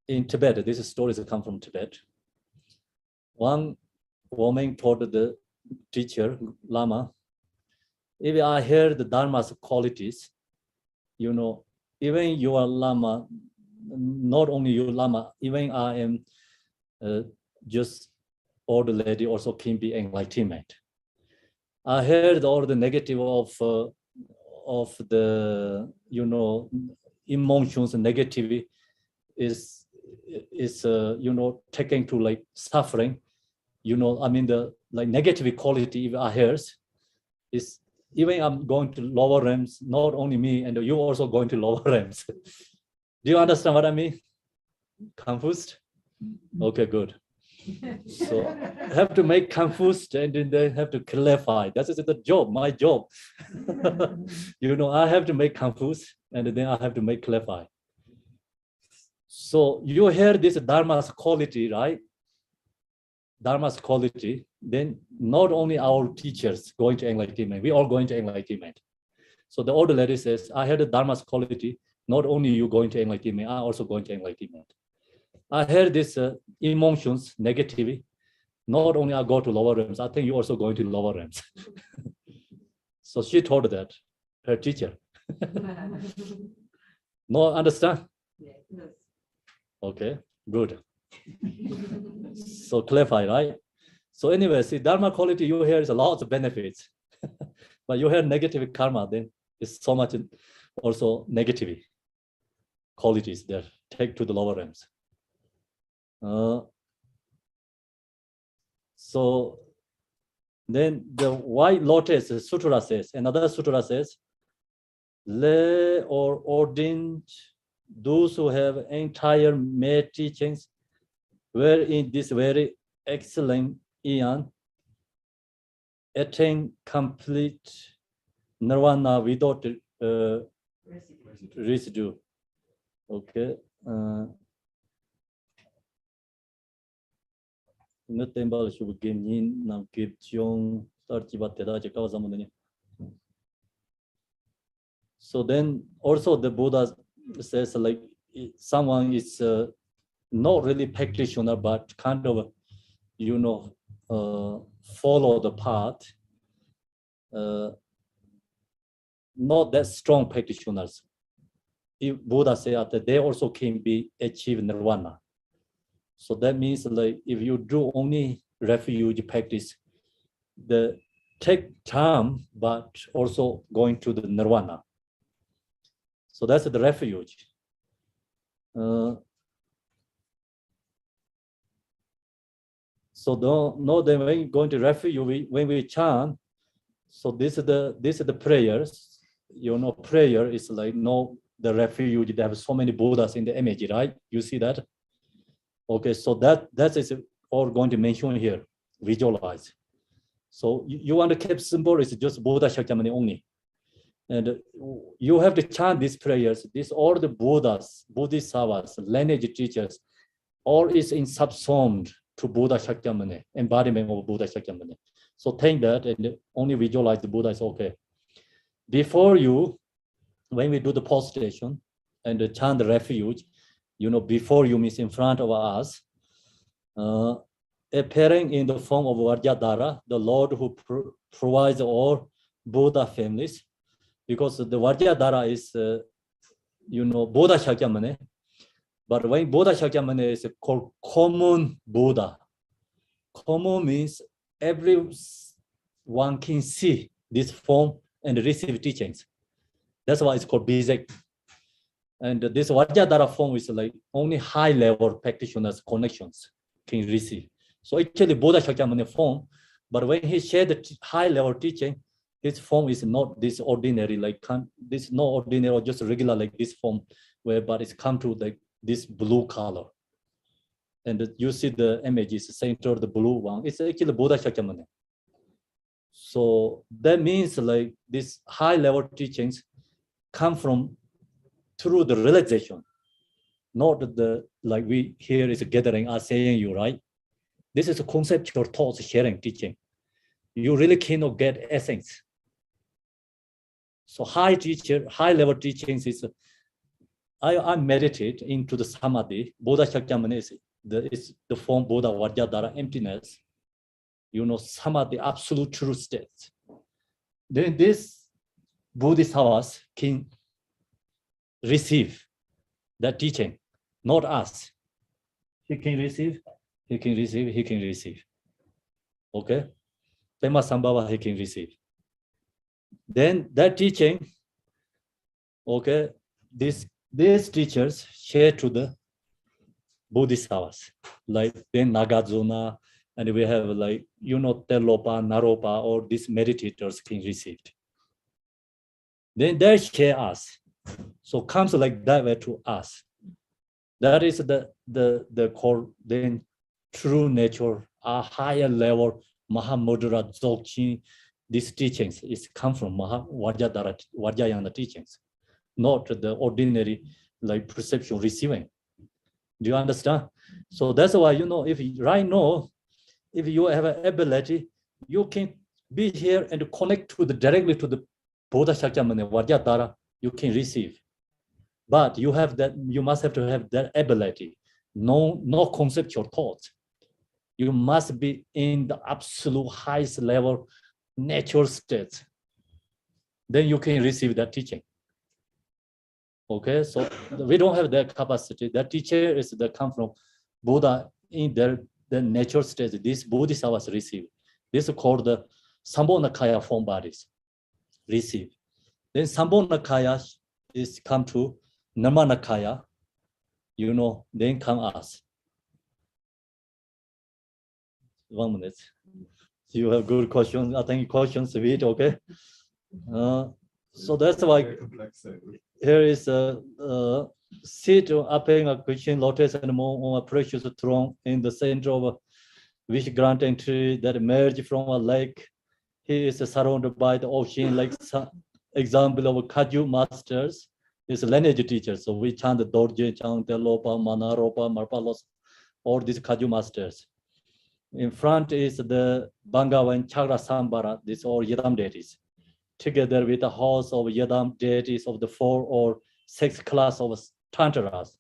In Tibet, this story come from Tibet. One woman told the teacher, Lama, if I hear the Dharma's qualities, even you are Lama, not only you Lama, even I am just old lady also can be enlightenment. I heard all the negative of the emotions and negativity is taken to like suffering. The like negative quality if I heard is even I'm going to lower realms, not only me and you also going to lower realms. Do you understand what I mean? Confused? Okay, good. So have to make confused and then they have to clarify. That is the job, my job. I have to make confused and then I have to make clarify. So you hear this Dharma's quality, right? Dharma's quality, then not only our teachers going to enlightenment, we all going to enlightenment. So the older lady says, I heard the Dharma's quality, not only you going to enlightenment, I also going to enlightenment. I heard this emotions, negativity, not only I go to lower realms, I think you also going to lower realms. So she told that, her teacher. No, understand? Yes. Okay, good. So clarify, right? So anyway, see, Dharma quality you hear is a lot of benefits. But you hear negative karma, then it's so much also negative qualities there. Take to the lower realms. So then the White Lotus Sutra says, another Sutra says, lay or ordained those who have entire made teachings were in this very excellent eon attain complete nirvana without residue. Okay. So then also the Buddha says like someone is not really practitioner but kind of follow the path, not that strong practitioners. If Buddha said that they also can be achieve nirvana. So that means like if you do only refuge practice, the take time, but also going to the nirvana. So that's the refuge. So don't know that when you're going to refuge, when we chant, so this is the prayers. You know, prayer is like the refuge. They have so many Buddhas in the image, right? You see that? Okay, so that is all going to mention here. Visualize. So you want to keep symbol is just Buddha Shakyamuni only. And you have to chant these prayers. These all the Buddhas, Bodhisattvas, lineage teachers, all is in subsumed to Buddha Shakyamuni, embodiment of Buddha Shakyamuni. So think that and only visualize the Buddha is okay. Before you, when we do the prostration and chant the refuge, you know, before you means in front of us, appearing in the form of Vajradhara, the Lord who provides all Buddha families, because the Vajradhara is, you know, Buddha Shakyamuni, but when Buddha Shakyamuni is called common Buddha, common means everyone can see this form and receive teachings. That's why it's called basic. And this Vajradhara form is like only high level practitioners connections can receive. So actually Buddha Shakyamuni form, but when he shared the high level teaching, his form is not this ordinary, like this no ordinary or just regular like this form, where but it's come to like this blue color. And you see the image is center the blue one. It's actually Buddha Shakyamuni. So that means like this high level teachings come from through the realization, not the like we here is a gathering are saying you, right? This is a conceptual thoughts sharing teaching. You really cannot get essence. So high level teachings is I meditate into the samadhi. Buddha Shakyamuni is the form Buddha Vajradhara emptiness. You know, samadhi, absolute true state. Then this Bodhisattvas can receive that teaching, not us. He can receive. Okay? Tema Sambhava he can receive. Then that teaching, okay, these teachers share to the Bodhisattvas, like then Nagarjuna, and we have like, you know, Telopa, Naropa, or these meditators can receive. Then they share us. So comes like that way to us. That is the core, then true nature, a higher level, Mahamudra, Dzogchen, these teachings is come from Vajrayana teachings, not the ordinary like perception receiving. Do you understand? So that's why, you know, if right now, if you have an ability, you can be here and connect to directly to the Buddha Shakyamuni, Vajradhara, you can receive. But you have that, you must have to have that ability. No conceptual thoughts. You must be in the absolute highest level natural state. Then you can receive that teaching. Okay, so we don't have that capacity. That teacher is that come from Buddha in the natural state. This Bodhisattvas receive. This is called the Sambhonakaya form bodies. Receive. Then Sambhonakaya is come to Namanakaya. You know, then come us. 1 minute. You have good questions. I think questions sweet, okay? So that's why here is a seat upping a Christian lotus and more on a precious throne in the center of a wish granting tree that emerged from a lake. He is surrounded by the ocean, like example of Kaju masters. Is lineage teacher. So we chant the Dorje, chant the Lopa, Manaropa, Marpalos, all these Kaju masters. In front is the Bangawa and Chagra Sambara, these all Yadam deities. Together with the house of Yadam deities of the 4 or 6 class of Tantaras.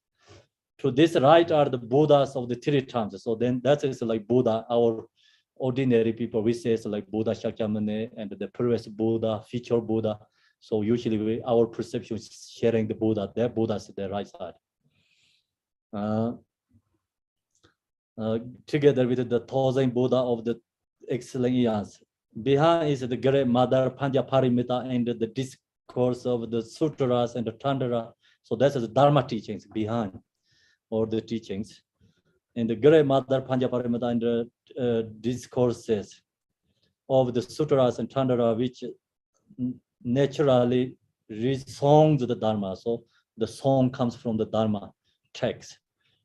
To this right are the Buddhas of the 3 times. So then that is like Buddha, our ordinary people, we say it's like Buddha Shakyamuni and the previous Buddha, future Buddha. So usually our perception is sharing the Buddha, their Buddhas at the right side. Together with the 1,000 Buddha of the excellent eons. Behind is the great mother Panjaparimita and the discourse of the sutras and the Tandara. So that's the Dharma teachings behind all the teachings. in the great Mother Panjaparamita and the discourses of the sutras and Chandara, which naturally resongs the Dharma. So the song comes from the Dharma text.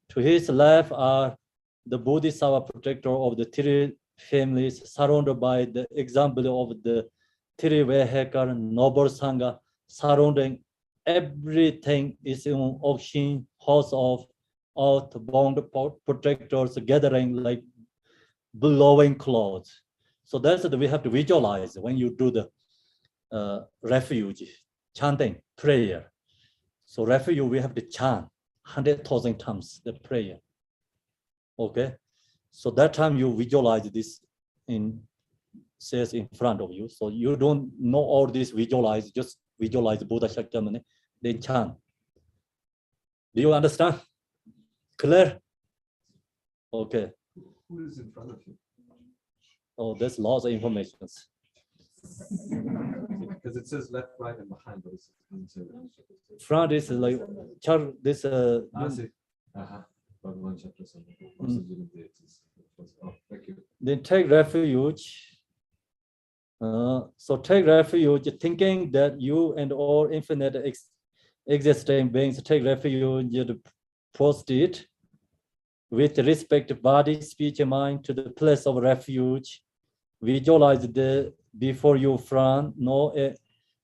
To his left are the Bodhisattva protector of the three families, surrounded by the example of the three vehicle noble sangha, surrounding everything is in auction house of outbound protectors gathering like blowing clouds. So that's what we have to visualize when you do the refuge, chanting, prayer. So refuge, we have to chant 100,000 times the prayer. Okay, so that time you visualize this says in front of you. So you don't know all this visualize, just visualize Buddha Shakyamuni, then chant. Do you understand? Clear? Okay. Who is in front of you? Oh, there's lots of information. Because it says left, right, and behind. But it's front is like this. Thank you. Then take refuge. So take refuge, thinking that you and all infinite existing beings take refuge to proceed with respect to body, speech, and mind to the place of refuge. Visualize the before you front, no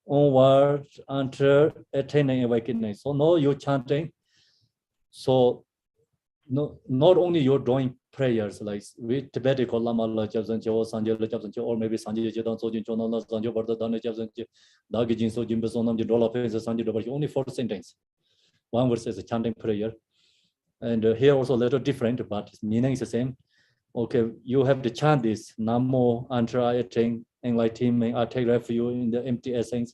onward until attaining awakening. So no, you're chanting. So no, not only you're doing prayers like with Tibetic or Lama Lajabsancho, Sanjay Lajabsancho, or maybe Sanjay Jedan Sojin Chonona, Sanjo Barda Dana Jabsancho, Dagijin Sojin Besonam, the Dollar Pens, Sanjay Dobar, only 4 sentences. One verse is a chanting prayer. And here also a little different, but meaning is the same. Okay, you have to chant this Namo Antra Eting enlightenment. I take refuge in the empty essence,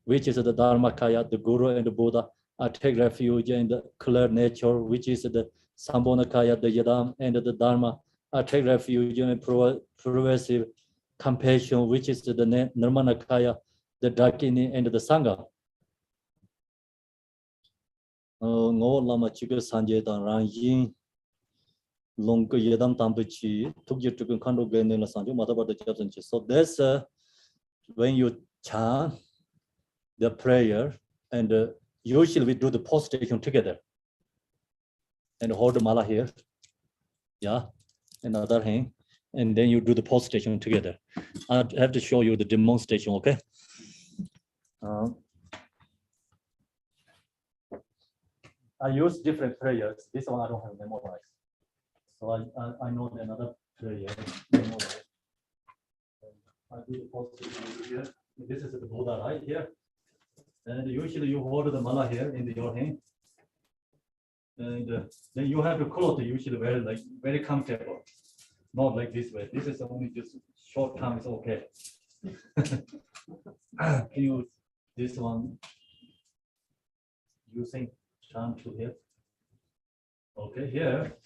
which is the Dharmakaya, the Guru and the Buddha. I take refuge in the clear nature, which is the Sambhonakaya, the Yadam and the Dharma. I take refuge in pervasive compassion, which is the Nirmanakaya, the Dakini and the Sangha. Ngô Lama Chiga Sanjay Dan Ranjin Long Yedam Tambuchi took you to Kando Ganila Sanjo Matabata Japsanchi. So that's when you chant the prayer, and usually we do the postation together and hold the mala here, yeah, another hand, and then you do the postation together. I have to show you the demonstration, okay? I use different prayers. This one I don't have memorized. So I know another prayer. Memorized. I do the postation here. This is the Buddha right here. And usually you hold the mala here in your hand. And then you have to close usually very comfortable. Not like this way. This is only just short time, it's okay. Can you this one using chant to here? Okay, here.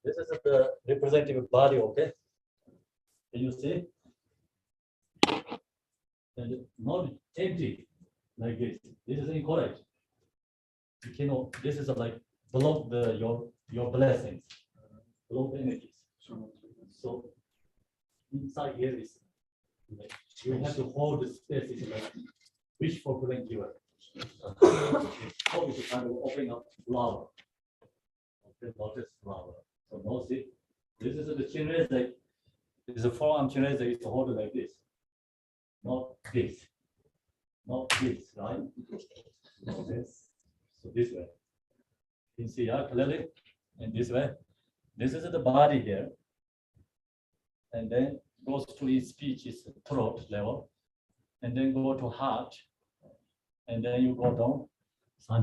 This is the representative body, okay? Can you see? And not empty like this. This is incorrect. You cannot. This is like block your blessings, block energies. So inside here is like you have to hold the space. Is like wish for fulfilling giver. How is kind of opening up flower? Okay, lotus flower. So no, see, this is the chinese. Like this is a forearm chinese. Is to hold it like this, not this, right? Okay. So this way, you can see clearly, and this way. This is the body here, and then goes to his speech, is throat level, and then go to heart, and then you go down. So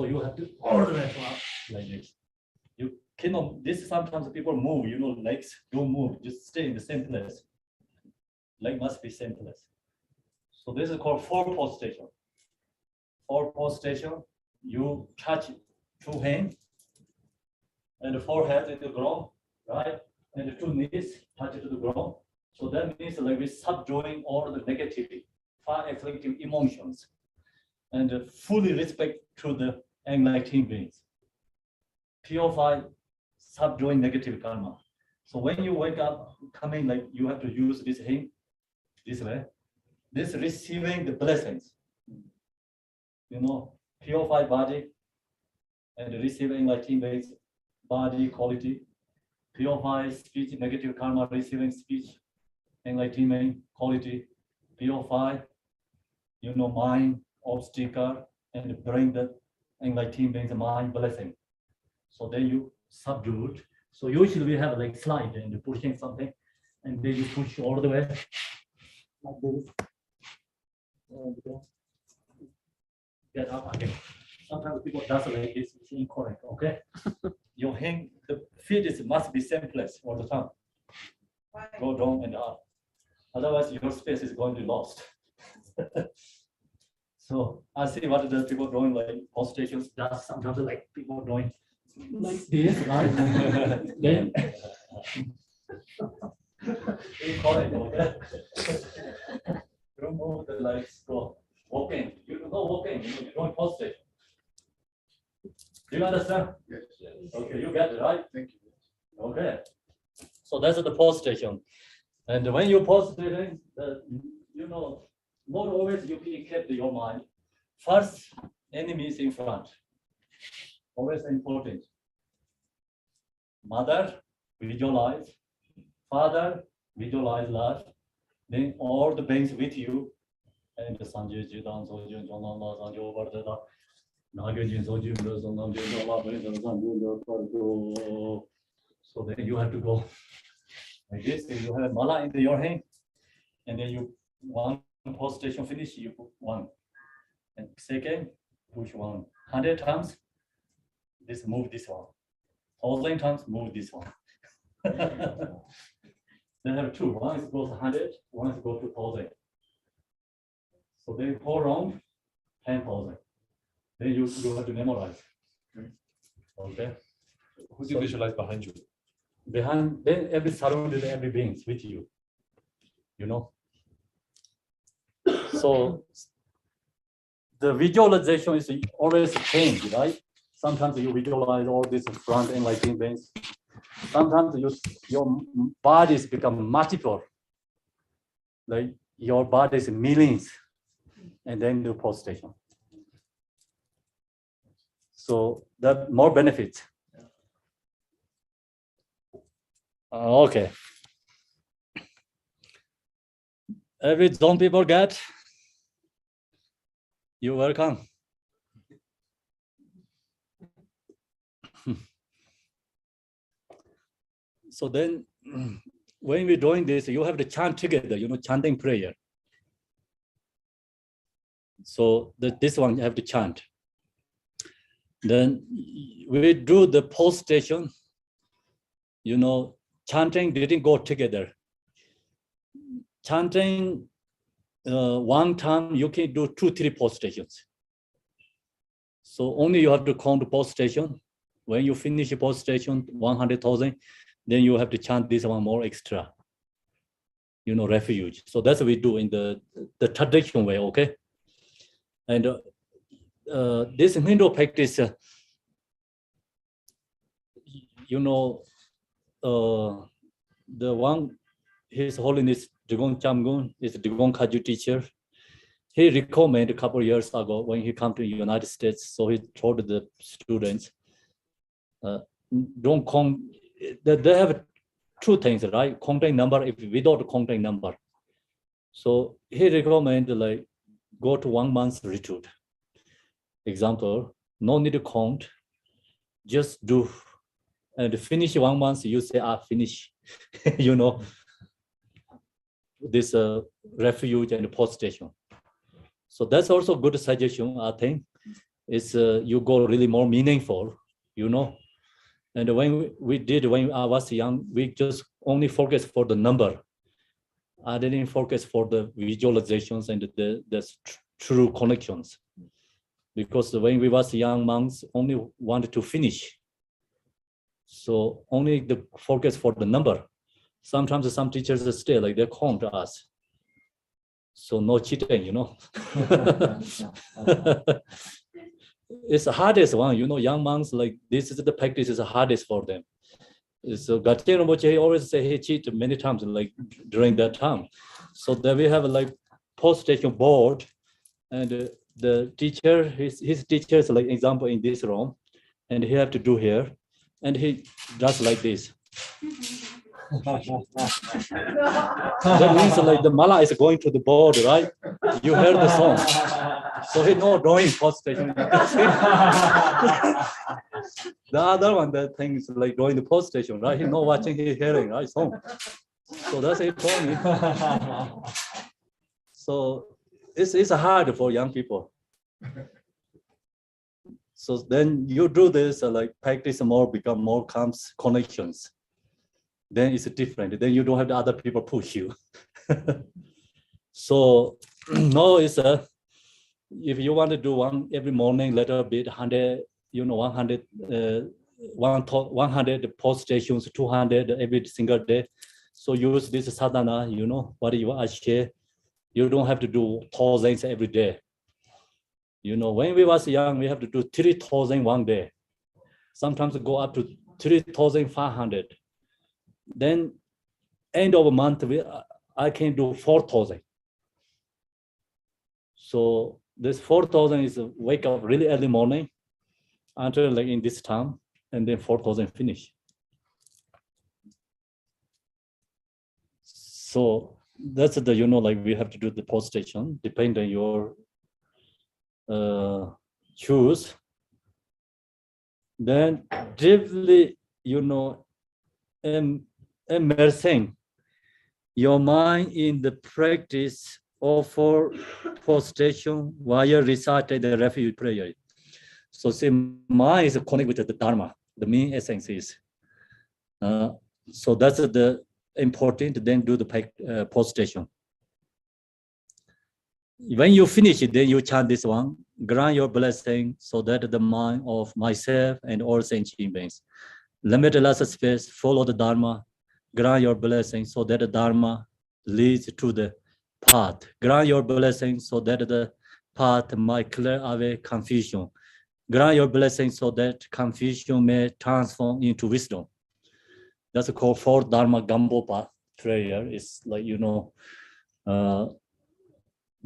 you have to all the way up like this. You cannot. This sometimes people move. Legs don't move. Just stay in the same place. Leg must be same place. So this is called four-pose station. Four-pose station. You touch 2 hands and the forehead in the ground, right? And the 2 knees touch to the ground. So that means like we subduing all the negative, far afflictive emotions, and fully respect to the enlightened beings. Purify, subduing negative karma. So when you wake up, coming like you have to use this hymn this way. This receiving the blessings. Purify body and receiving enlightened beings, body quality. Purify speech, negative karma, receiving speech, enlightenment quality. Purify, mind, obstacle, and bring the enlightenment mind blessing. So then you subdue it. So usually we have like slide and pushing something, and then you push all the way like this. And get up again. Sometimes people does like this, it's incorrect. Okay, your hand, the feet must be same place all the time. Go down and up. Otherwise, your space is going to be lost. So I see what the people doing like posturations. That's sometimes like people doing like this, right? Then incorrect. Okay. Remove the legs. Go walking. You go walking. You're doing posture. Do you understand? Yes. Okay, you get it, right? Thank you. Okay. So that's the postation. And when you postate, not always you can keep your mind. First, enemy is in front. Always important. Mother, visualize. Father, visualize love. Then all the beings with you. And the Sanjay Jidan, Sojun, Jonama, Sanjo, Vardada, Nagajin, Sojun, Sonam, so then you have to go like this. You have mala in your hand, and then you one postation finish, you put one. And second, push one. 100 times, this move this one. 1,000 times, move this one. They have two. One is goes 100, one is go to 1,000. So they go around 10,000. Then you have to memorize. Okay. Who do you visualize behind you? Behind, then every surrounded, every beings with you. So the visualization is always changed, right? Sometimes you visualize all these front enlightened beings. Sometimes your bodies become multiple, like your body's millions, and then do postation. So that more benefits. Okay. Every zone people get. You're welcome. So then, when we're doing this, you have to chant together, chanting prayer. So this one you have to chant. Then we do the postation, chanting didn't go together. Chanting one time, you can do 2-3 postations. So only you have to count the postation. When you finish a postation, 100,000, then you have to chant this one more extra, refuge. So that's what we do in the traditional way, okay? And this Hindu practice, the one, His Holiness Drigong Chamgun is Drigong Kaju teacher. He recommended a couple of years ago when he came to the United States. So he told the students, don't count. They have two things, right? Contact number, if without contact number. So he recommended like go to 1 month retreat. Example, no need to count, just do. And finish 1 month, you say, finish, this refuge and postation. So that's also a good suggestion, I think. It's you go really more meaningful, And when I was young, we just only focus for the number. I didn't focus for the visualizations and the true connections. Because when we was young monks, only wanted to finish. So only the focus for the number. Sometimes some teachers stay like they come to us. So no cheating, you know. It's the hardest one, you know, young monks, like this is the practice is the hardest for them. So Gautama Rinpoche always say he cheated many times like during that time. So then we have like post-station board, and the teacher, his teacher is like example in this room, and he have to do here, and he does like this. That means like the mala is going to the board, right? You heard the song. So he no drawing post-station. The other one, that thing is like drawing the post-station, right? He no watching, he hearing, right? Song. So that's it for me. So it's hard for young people. So then you do this, like practice more, become more comes connections. Then it's different. Then you don't have the other people push you. So no, it's if you want to do one every morning, little bit 100, you know, 100, 100 post stations, 200 every single day. So use this sadhana, you know, what you share. You don't have to do thousands every day. You know, when we was young, we have to do 3,000 one day. Sometimes go up to 3,500. Then end of a month, I can do 4,000. So this 4,000 is wake up really early morning until like in this time, and then 4,000 finish. So that's the, you know, like we have to do the post station, depending on your choose. Then deeply, you know, immersing your mind in the practice of for post station while reciting the refuge prayer. So see, mind is connected with the Dharma, the main essence is. So that's the important, then do the post station. When you finish it, then you chant this one, grant your blessing so that the mind of myself and all sentient beings, limitless space, follow the Dharma, grant your blessing so that the Dharma leads to the path. Grant your blessing so that the path might clear away confusion. Grant your blessing so that confusion may transform into wisdom. That's called fourth Dharma Gambopa prayer. It's like, you know,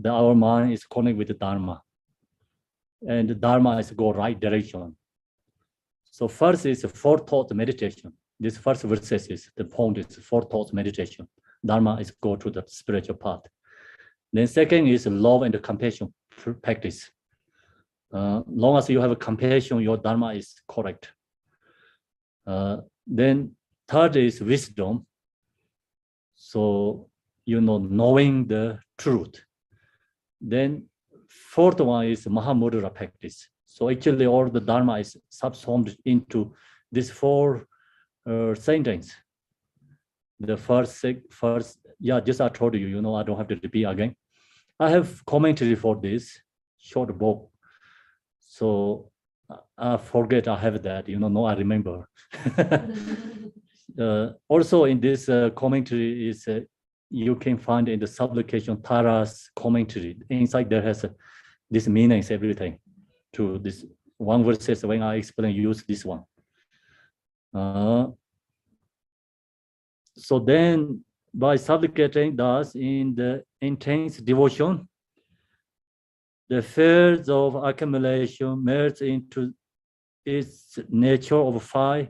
our mind is connected with the Dharma. And the Dharma is go right direction. So first is forethought meditation. This first verse is the point is forethought meditation. Dharma is go to the spiritual path. Then second is love and compassion practice. Long as you have a compassion, your Dharma is correct. Then third is wisdom. So, you know, knowing the truth. Then fourth one is Mahamudra practice. So actually all the Dharma is subsumed into these four sentences. The first, yeah, just I told you, you know, I don't have to repeat again. I have commentary for this short book. So I forget I have that, you know, no, I remember. Also in this commentary is, you can find in the supplication Tara's commentary. Inside there has this meanings, everything. To this one verse, when I explain, use this one. So then by supplicating thus in the intense devotion, the fears of accumulation merge into its nature of 5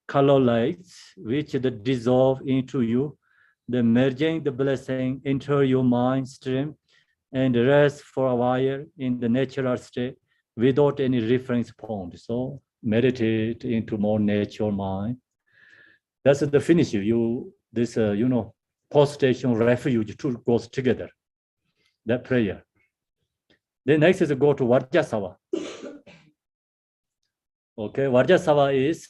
color lights, which dissolve into you, the merging the blessing into your mind stream and rest for a while in the natural state without any reference point. So meditate into more natural mind. That's the finish. You this you know, post-station refuge two goes together. That prayer. Then next is go to Vajrasava. Okay, Vajrasava is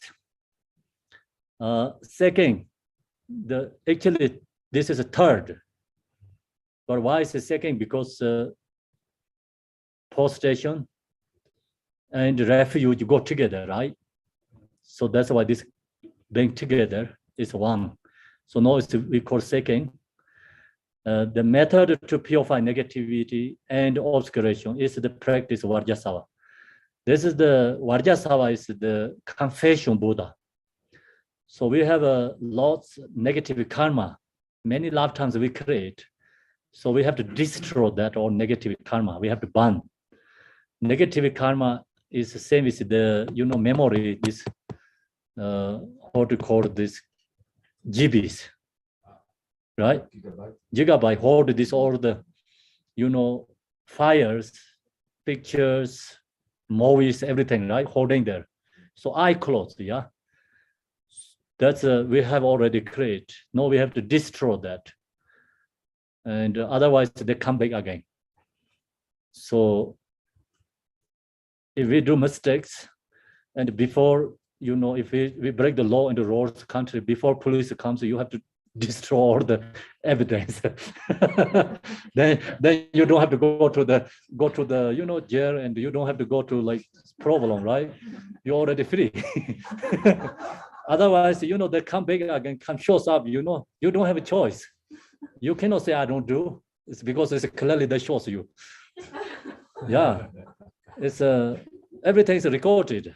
second. Actually this is a third. But why is it second? Because post-station and refuge go together, right? So that's why this being together is one. So now we call second. The method to purify negativity and obscuration is the practice of Vajrasattva. This is the Vajrasattva is the confession Buddha. So we have lots negative karma. Many lifetimes we create. So we have to destroy that or negative karma. We have to burn. Negative karma is the same as the memory. This how to call this GBs, right? Gigabyte hold this all the files, pictures, movies, everything, right? Holding there. So I close, yeah. That's we have already created. Now we have to destroy that, and otherwise they come back again. So if we do mistakes, and before if we break the law in the rules country, before police comes, you have to destroy all the evidence. then you don't have to go to the jail, and you don't have to go to like problem, right? You're already free. Otherwise, they come back again, shows up, you don't have a choice. You cannot say I don't do. It's because it's clearly that shows you. Yeah, it's everything is recorded.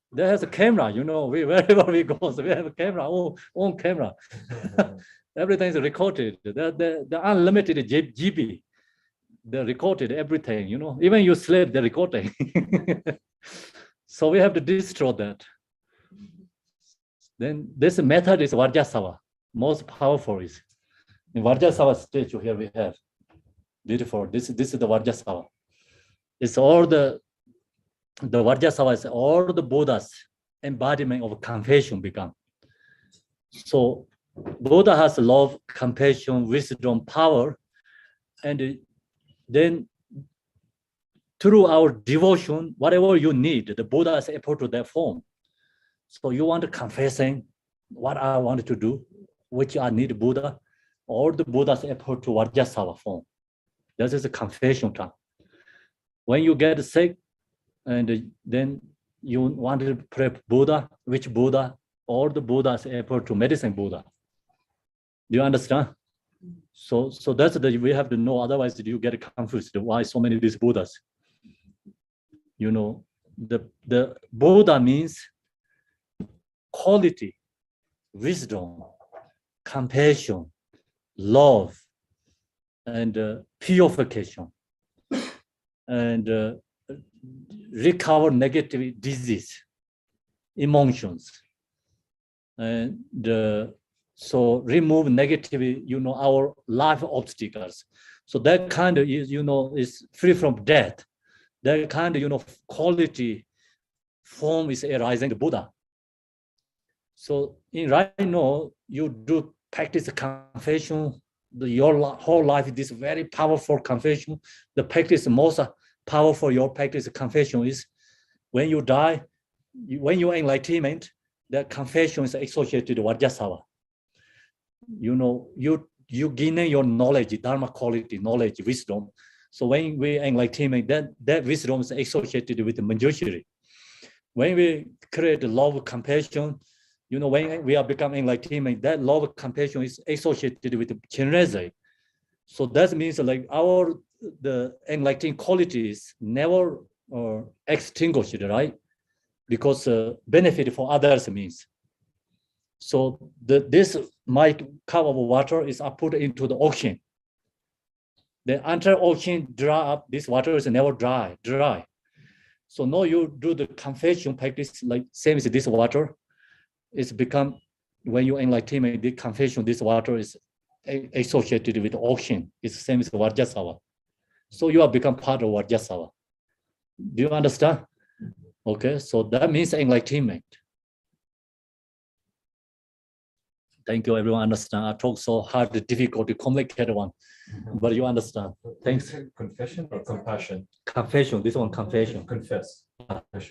There has a camera, wherever we go, so we have a camera, own camera. Everything is recorded. The unlimited GB, they recorded everything, Even you sleep, they're recording. So we have to destroy that. Then this method is Vajrasattva, most powerful is. In Vajrasattva statue here we have. Beautiful. This is the Vajrasattva. It's all the Vajrasattva is all the Buddha's embodiment of confession become. So Buddha has love, compassion, wisdom, power, and then through our devotion, whatever you need, the Buddha is able to that form. So you want to confessing what I want to do, which I need Buddha, or the Buddha's able to Vajrasattva form. This is a confession time. When you get sick, and then you want to pray Buddha, which Buddha, or the Buddha's able to medicine Buddha. Do you understand? So that's we have to know. Otherwise, you get confused. Why so many of these Buddhas? The Buddha means quality, wisdom, compassion, love, and purification, and recover negative disease, emotions, and so remove negative, our life obstacles. So that kind of is, is free from death. That kind of, quality form is arising the Buddha. So right now, you do practice confession. Your whole life, this very powerful confession. The practice most powerful your practice confession is when you die, when you are enlightenment, that confession is associated with Vajrasattva. You gain your knowledge, Dharma quality, knowledge, wisdom. So when we enlightenment, that wisdom is associated with the Manjushri. When we create love, compassion, when we are becoming enlightenment, that love, compassion is associated with the Chenrezai. So that means like the enlightened qualities never extinguished, right? Because benefit for others means. So this my cup of water is put into the ocean. The entire ocean dry up. This water is never dry. So now you do the confession practice like same as this water. It's become when you enlighten the confession. This water is associated with the ocean. It's the same as Vajrasattva. So you have become part of Vajrasattva. Do you understand? Okay, so that means enlightenment. Thank you, everyone understand. I talk so hard, difficult, complicated one, but you understand. Thanks. Confession or compassion? Confession, this one confession. Confess.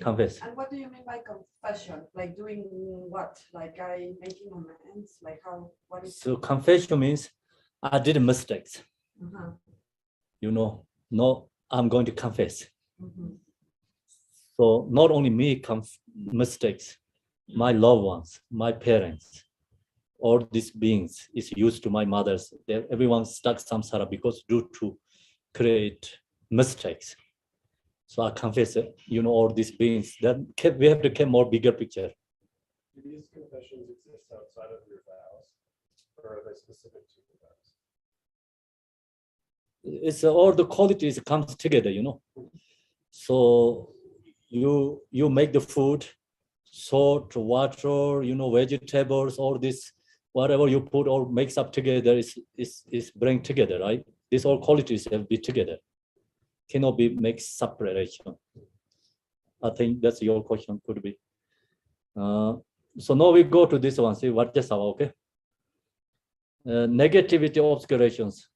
Confess. And what do you mean by confession? Like doing what? Like I making amends? Like how, what is? So confession means I did mistakes. No, I'm going to confess. So not only me mistakes, my loved ones, my parents, all these beings is used to my mothers. Everyone stuck samsara because due to create mistakes. So I confess, all these beings. Then we have to get more bigger picture. Do these confessions exist outside of your vows, or are they specific to your vows? It's all the qualities comes together, So you make the food, salt, water, vegetables, all this, whatever you put or makes up together is bring together, right? These all qualities have to be together. Cannot be make separation. I think that's your question, could be. So now we go to this one, see what just okay? Negativity obscurations.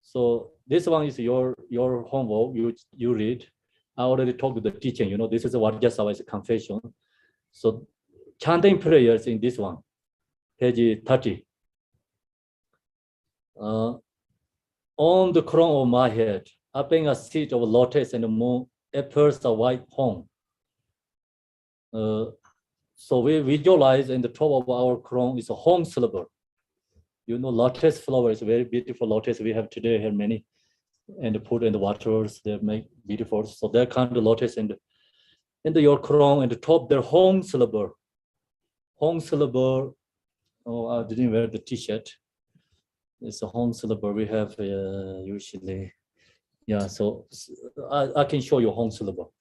So this one is your homework, you read. I already talked to the teacher, this is what just our confession. So chanting prayers in this one, page 30. On the crown of my head, upping a seed of lotus and the moon, appears a white home. So we visualize in the top of our crown is a home syllable. Lotus flower is very beautiful lotus. We have today here many, and put in the waters, they make beautiful. So that kind of lotus in your crown and the top, their home syllable. Home syllable. Oh, I didn't wear the t-shirt. It's a home syllable we have usually. Yeah, so I can show you home syllable.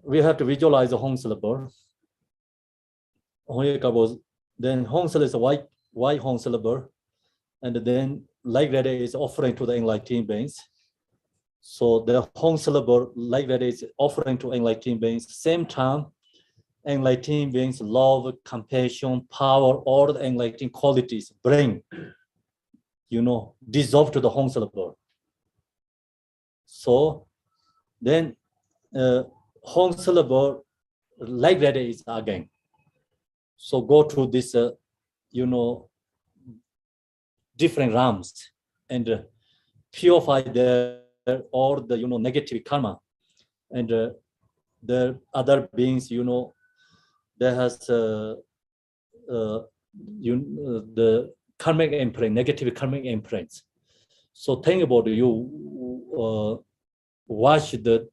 We have to visualize the home syllable. Then home syllable is a white home syllable, and then like that is offering to the enlightened beings. So the home syllable like that is offering to enlightened beings. Same time, enlightened beings, love, compassion, power, all the enlightened qualities bring, dissolve to the home syllable. So then home syllable like that is again. So go to this, different realms and purify all the, negative karma. And the other beings, there has the karmic imprint, negative karmic imprints. So think about you wash the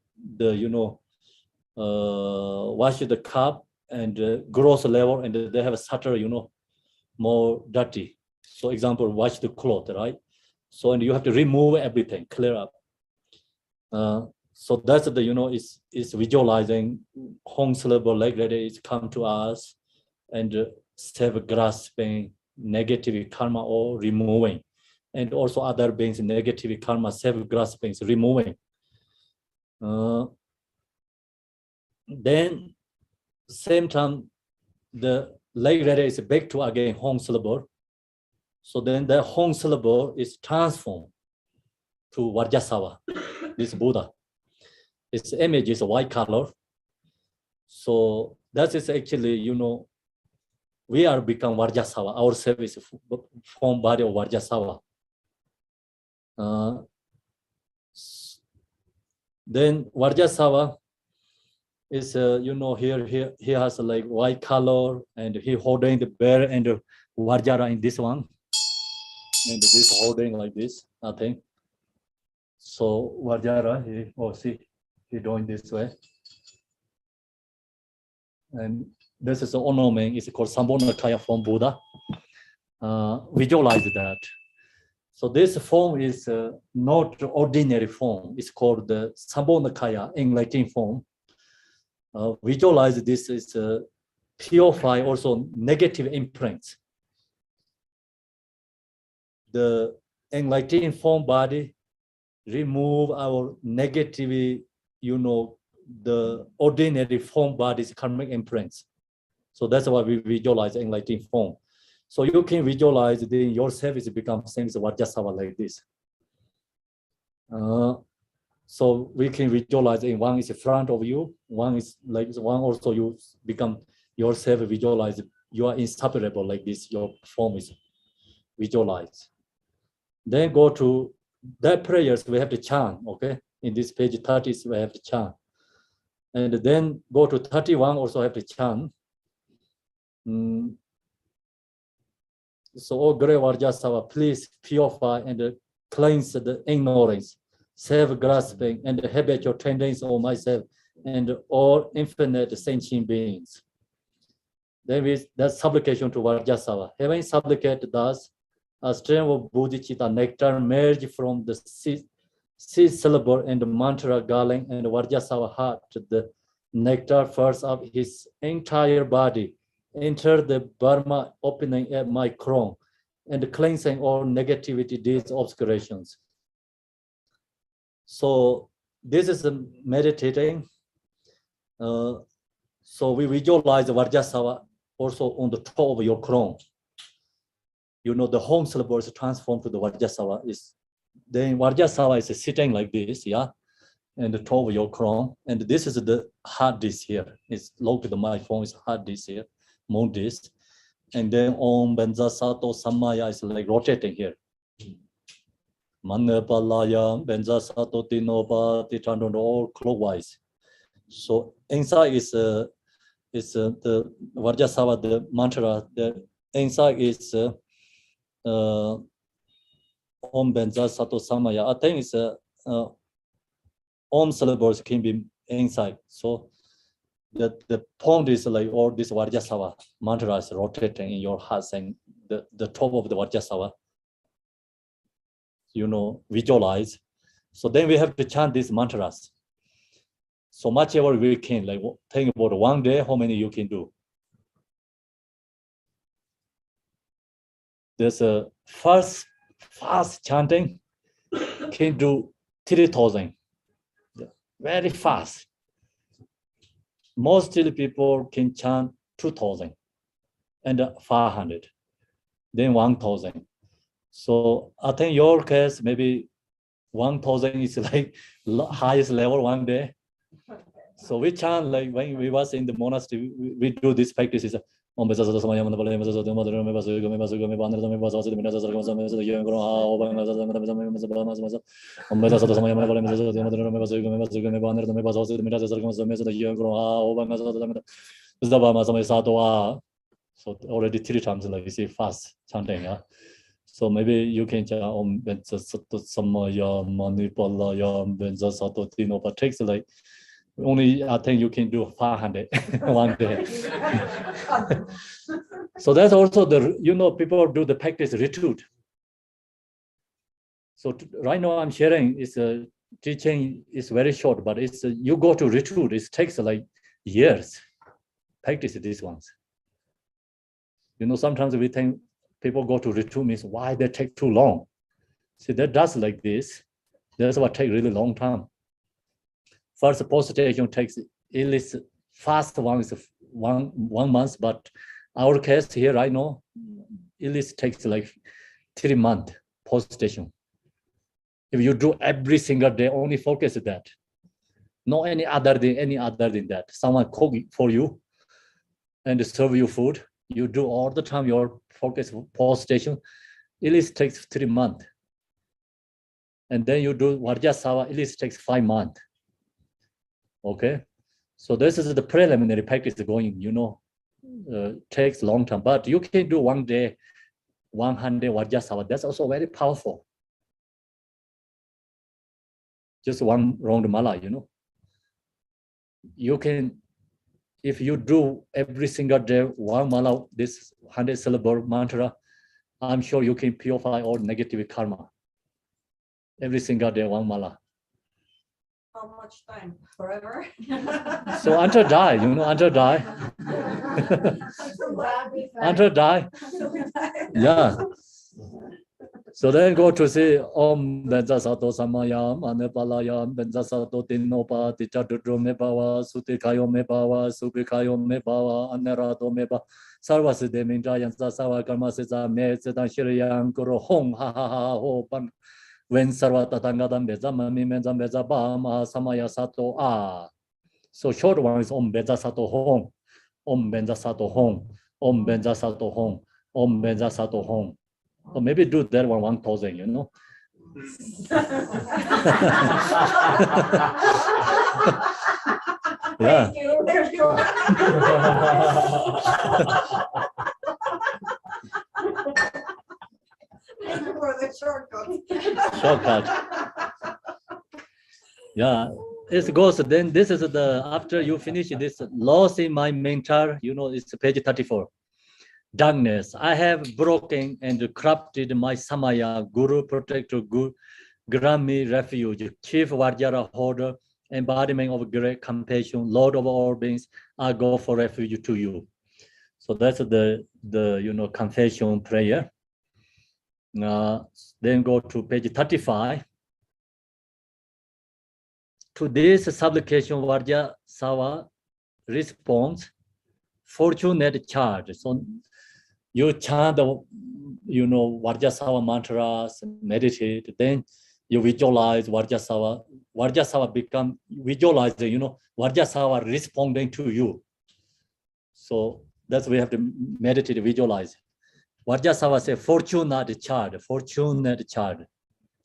wash the cup and gross level, and they have a subtle, more dirty. So example, wash the cloth, right? So and you have to remove everything, clear up. So that's the is visualizing home syllable like that is come to us and self grasping negative karma or removing, and also other beings negative karma self grasping is removing. Then same time the like that is back to again home syllable. So then the home syllable is transformed to Vajrasattva, this Buddha. Its image is a white color. So that is actually, we are become Vajrasattva. Our self is form body of Vajrasattva. Then Vajrasattva is, he has like white color, and he holding the bear and the Vajra in this one. And this holding like this, nothing. So Vajra, he doing this way. And this is the ornament, it's called Sambhogakaya from Buddha. Visualize that. So this form is not ordinary form. It's called the Sambhogakaya, enlightened form. Visualize this is purify also negative imprints. The enlightened form body remove our negative, the ordinary form body's karmic imprints. So that's why we visualize enlightened form. So you can visualize then yourself is become same as Vajrasattva like this. So we can visualize in one is in front of you, one is like one also you become yourself visualize you are inseparable like this, your form is visualized. Then go to that prayers we have to chant, okay? In this page 30, we have to chant. And then go to 31, also have to chant. So, O great Vajrasattva, please purify and cleanse the ignorance, self-grasping, and habitual tendencies of myself and all infinite sentient beings. Then that's supplication to Vajrasattva. Having supplicated thus, a stream of bodhicitta nectar merged from the seed syllable and mantra garland, and Vajrasattva heart the nectar first of his entire body, enter the Burma opening at my crown, and cleansing all negativity, deeds, obscurations. So this is meditating. So we visualize the Vajrasattva also on the top of your crown. You know, the home syllable is transformed to the Vajrasattva. Then Vajrasattva is sitting like this, yeah, and the top of your crown. And this is the hard disk here. It's located, my phone is hard disk here, moon disk. And then Om Benza Sato Samaya is like rotating here. Manapalaya, Benza Sato Tinopa, Titano, all clockwise. So inside is the Vajrasattva, the mantra. The inside is Om Benza Sato Samaya. I think it's Om syllables can be inside. So the point is like all this Vajrasattva mantra is rotating in your heart, and the top of the Vajrasattva, you know, visualize. So then we have to chant these mantras. So much ever we can, like think about one day, how many you can do. There's a fast chanting, can do 3,000, very fast. Most people can chant 2,000 and 500, then 1,000. So I think your case, maybe 1,000 is like highest level one day. So we chant like when we was in the monastery, we do this practices. Om So already 3 times, like you see, fast chanting. Yeah? So maybe you can chant Om Benza Sato Samaya Manipalaya Benza Sato Tino, but takes like only I think you can do 500 one day. So that's also the, you know, people do the practice retreat. So right now I'm sharing is a teaching is very short, but it's you go to retreat, it takes like years. Practice these ones. You know, sometimes we think people go to retreat means why they take too long. See, that does like this. That's what take really long time. First postation takes at least fast one is one month, but our case here right now, at least takes like 3 months postation. If you do every single day, only focus on that. No any other than that. Someone cook for you and serve you food. You do all the time your focus postation. At least takes 3 months. And then you do Vajrasattva, at least takes 5 months. Okay, so this is the preliminary practice going, you know, takes long time, but you can do one day, 100 Vajrasattva. That's also very powerful. Just one round mala, you know. You can, if you do every single day, one mala, this 100 syllable mantra, I'm sure you can purify all negative karma. Every single day, one mala. How much time? Forever? So until die, you know, until die. Until die. Yeah. So then go to see Om Benza Sato Samayam, Anepalayam, Benza Sato Tinopa, Tichadudro Mebawa, Sutikayo Mebawa, Subikayo Mebawa, Anerato Meba, Sarvaside Minjayan Sasawa Karmasisa, Mesetan Shiriyam, Guru Hong, ha ha ha, ho, pan. When Sarvata Tangadam Beza, Mami Menza Beza Bama, Samaya Sato Ah. So short one is Om Benza Sato Hong, Om Benza Sato Hong, Om Benza Sato Hong, Om Benza Sato Hong. Or maybe do that one 1,000, you know. Yeah. Thank you, everyone. Thank you for the shortcut. Shortcut. Yeah, it goes. Then this is the after you finish this loss in my mentor. You know, it's page 34. Darkness. I have broken and corrupted my Samaya, Guru, Protector, Guru, grant me refuge, Chief Vajra holder, embodiment of great compassion, Lord of all beings. I go for refuge to you. So that's the confession prayer. Then go to page 35. To this supplication, Vajra Sava responds, fortunate charge. So you chant, Vajrasattva mantras, meditate, then you visualize Vajrasattva. Vajrasattva become visualizing, Vajrasattva responding to you. So that's we have to meditate, visualize. Vajrasattva say fortunate child, fortunate child.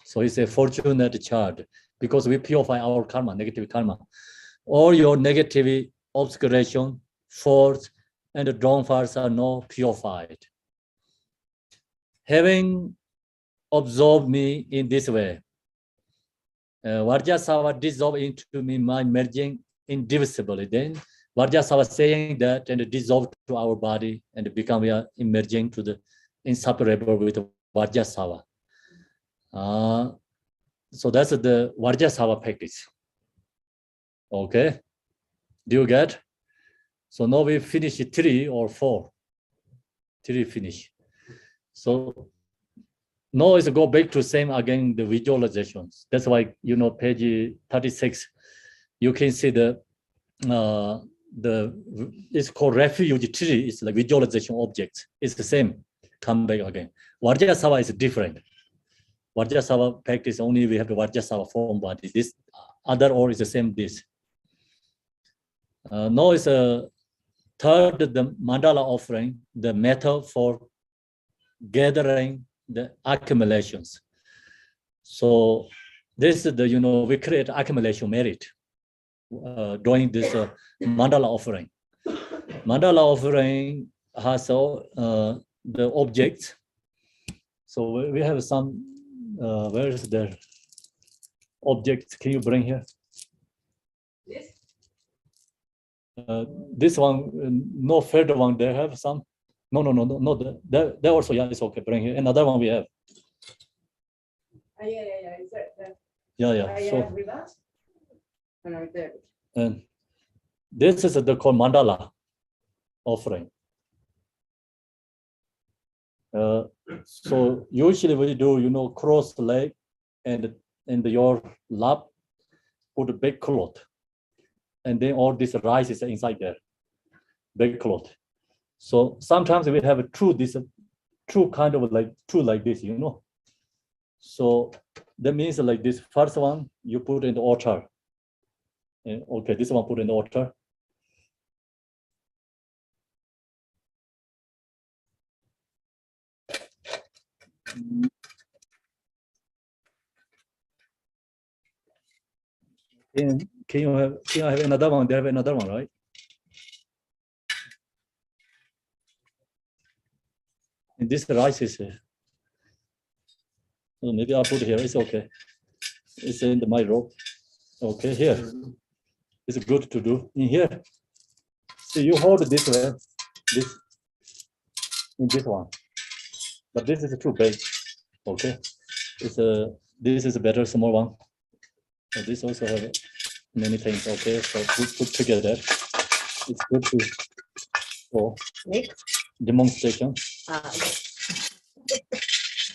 So he say fortunate child because we purify our karma, negative karma. All your negative obscuration, faults, and the downfalls are not purified. Having absorbed me in this way, Vajrasattva dissolved into me, my merging indivisibly. Then Vajrasattva saying that and dissolved to our body and become we are emerging to the inseparable with Vajrasattva. So that's the Vajrasattva practice. Okay, do you get? So now we finish 3 or 4. 3 finish. So now is go back to same again the visualizations. That's why page 36. You can see the it's called refuge tree. It's like visualization objects. It's the same. Come back again. Vajrasattva is different. Vajrasattva practice only we have the Vajrasattva form body. This other all is the same. This. Now is a third, the mandala offering, the method for gathering the accumulations. So this is the, we create accumulation merit during this mandala offering. Mandala offering has the objects. So we have some, where is the objects? Can you bring here? This one, no further one, they have some. No, they also, yeah, it's okay, bring here. Another one we have. Yeah. Is that Yeah. So, with us? No, there. and this is the called mandala offering. So usually we do, cross leg and your lap, put a big cloth. And then all this rice is inside there, big cloth. So sometimes we have two kind of like this, So that means like this first one you put in the altar. And okay, this one put in the altar. And can you have another one? They have another one, right? And this rice is maybe I'll put it here. It's okay. It's in my rope. Okay, here. It's good to do in here. So you hold this way, this in this one, but this is too big. Okay, it's this is a better small one. So this also have many things. Okay, so put together. It's good to for demonstration.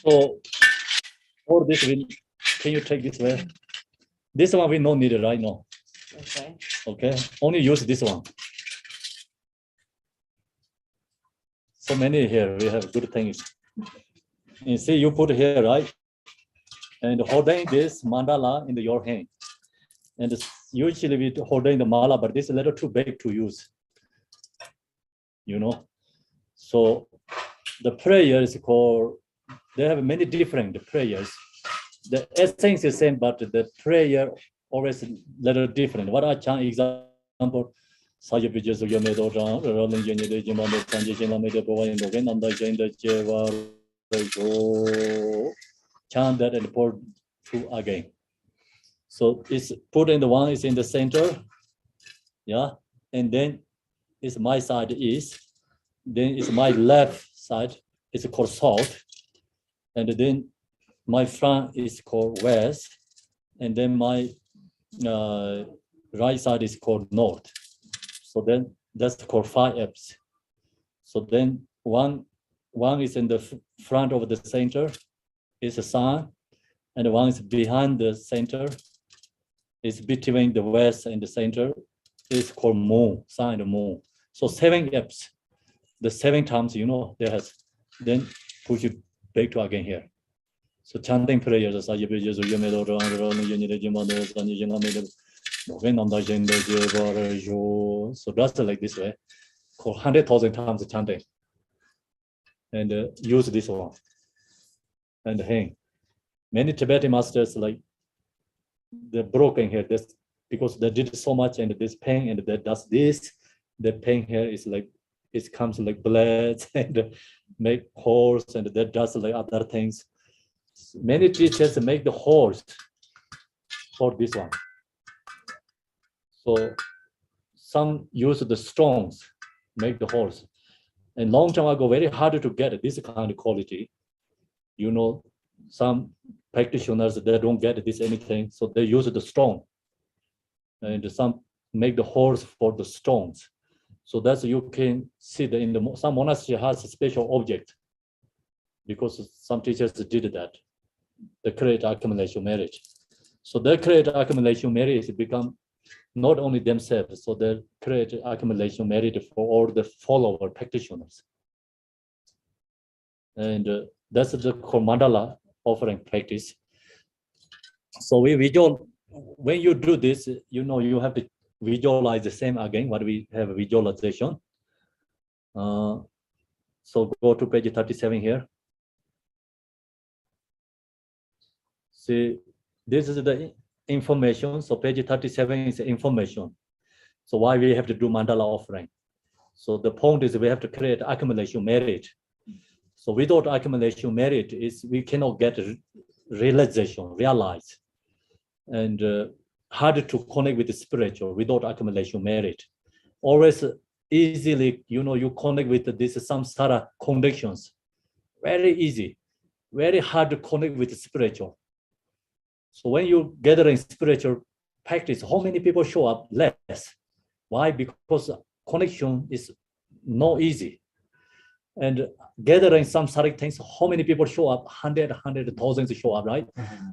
So all this can you take this way? This one we don't need it right now. Okay, only use this one. So many here, we have good things. You see, you put here, right? And holding this mandala in your hand. And usually we holding the mala, but this is a little too big to use. So the prayer is called, they have many different prayers. the essence is same, but the prayer always a little different. What I chant example, chant that and pour two again. So it's put in the one is in the center, yeah, and then it's my side is, then it's my left side, it's called south, and then my front is called west, and then my right side is called north. So then that's called 5 F's. So then one is in the front of the center, is the sun, and one is behind the center, is between the west and the center, is called moon, sun and moon. So 7 F's, the 7 times, you know, there has, then push it back to again here. So chanting prayers, so that's like this way, called 100,000 times chanting, and use this one. And hang. Many Tibetan masters like the broken here, this because they did so much and this pain and that does this. The pain here is like it comes like blood and make holes and that does like other things. Many teachers make the holes for this one. So some use the stones, make the holes. And long time ago, very hard to get this kind of quality. You know, some practitioners, they don't get this anything, so they use the stone. And some make the holes for the stones. So that's you can see that in the some monastery has a special object because some teachers did that. They create accumulation merit. So they create accumulation merit become not only themselves, so they create accumulation merit for all the follower practitioners. And that's the mandala offering practice. So we visual, when you do this, you know, you have to visualize the same again, what we have visualization. So go to page 37 here. See, this is the information. So page 37 is the information. So why we have to do mandala offering. So the point is we have to create accumulation merit. So without accumulation merit, is we cannot get realization, realize, and hard to connect with the spiritual without accumulation merit. Always easily, you know, you connect with this samsara conditions. Very easy, very hard to connect with the spiritual. So when you gather in spiritual practice, how many people show up? Less. Why? Because connection is not easy. And gathering samsaric things, how many people show up? 100,000 show up, right?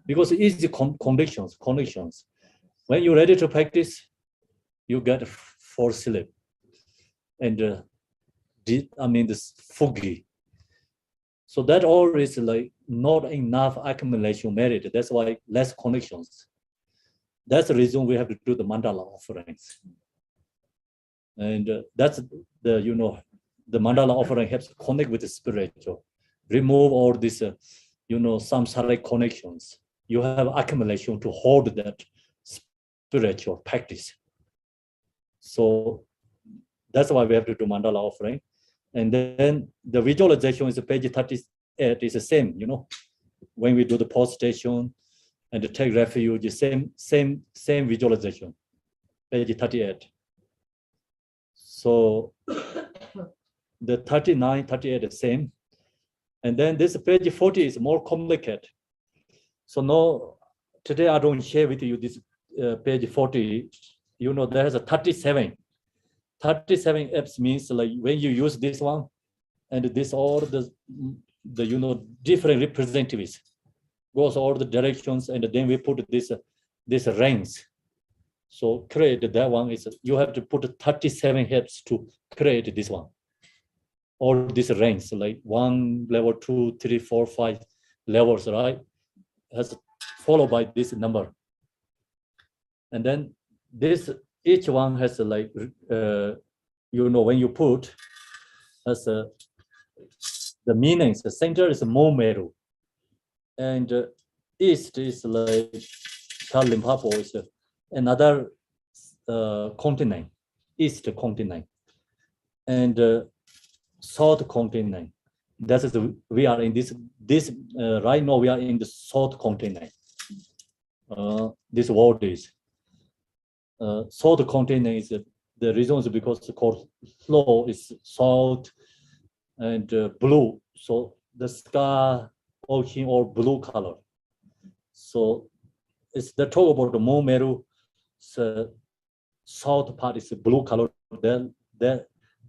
Because easy connections. When you're ready to practice, you get fall asleep. And this foggy. So that all is like not enough accumulation merit. That's why less connections. That's the reason we have to do the mandala offerings. And that's the, you know, the mandala offering helps connect with the spiritual, remove all these, you know, samsaric connections. You have accumulation to hold that spiritual practice. So that's why we have to do mandala offering. And then the visualization is page 38 is the same, you know, when we do the prostration and the take refuge, same visualization, page 38. So the 39, 38 is the same. And then this page 40 is more complicated. So no, today I don't share with you this page 40. You know, there's a 37. 37 F's means like when you use this one and this all the you know different representatives goes all the directions, and then we put this rings. So create that one is you have to put 37 F's to create this one. All these ranks like 1, level 2, 3, 4, 5 levels, right? Has followed by this number. And then this each one has like you know, when you put as the meanings, the center is Momeru, and east is like Limpopo is another continent, east continent, and south continent. That is we are in this right now we are in the south continent. This world is south continent is the reason is because the core flow is salt and blue, so the sky ocean or blue color. So it's the talk about the Moon Meru, south part is blue color. Then the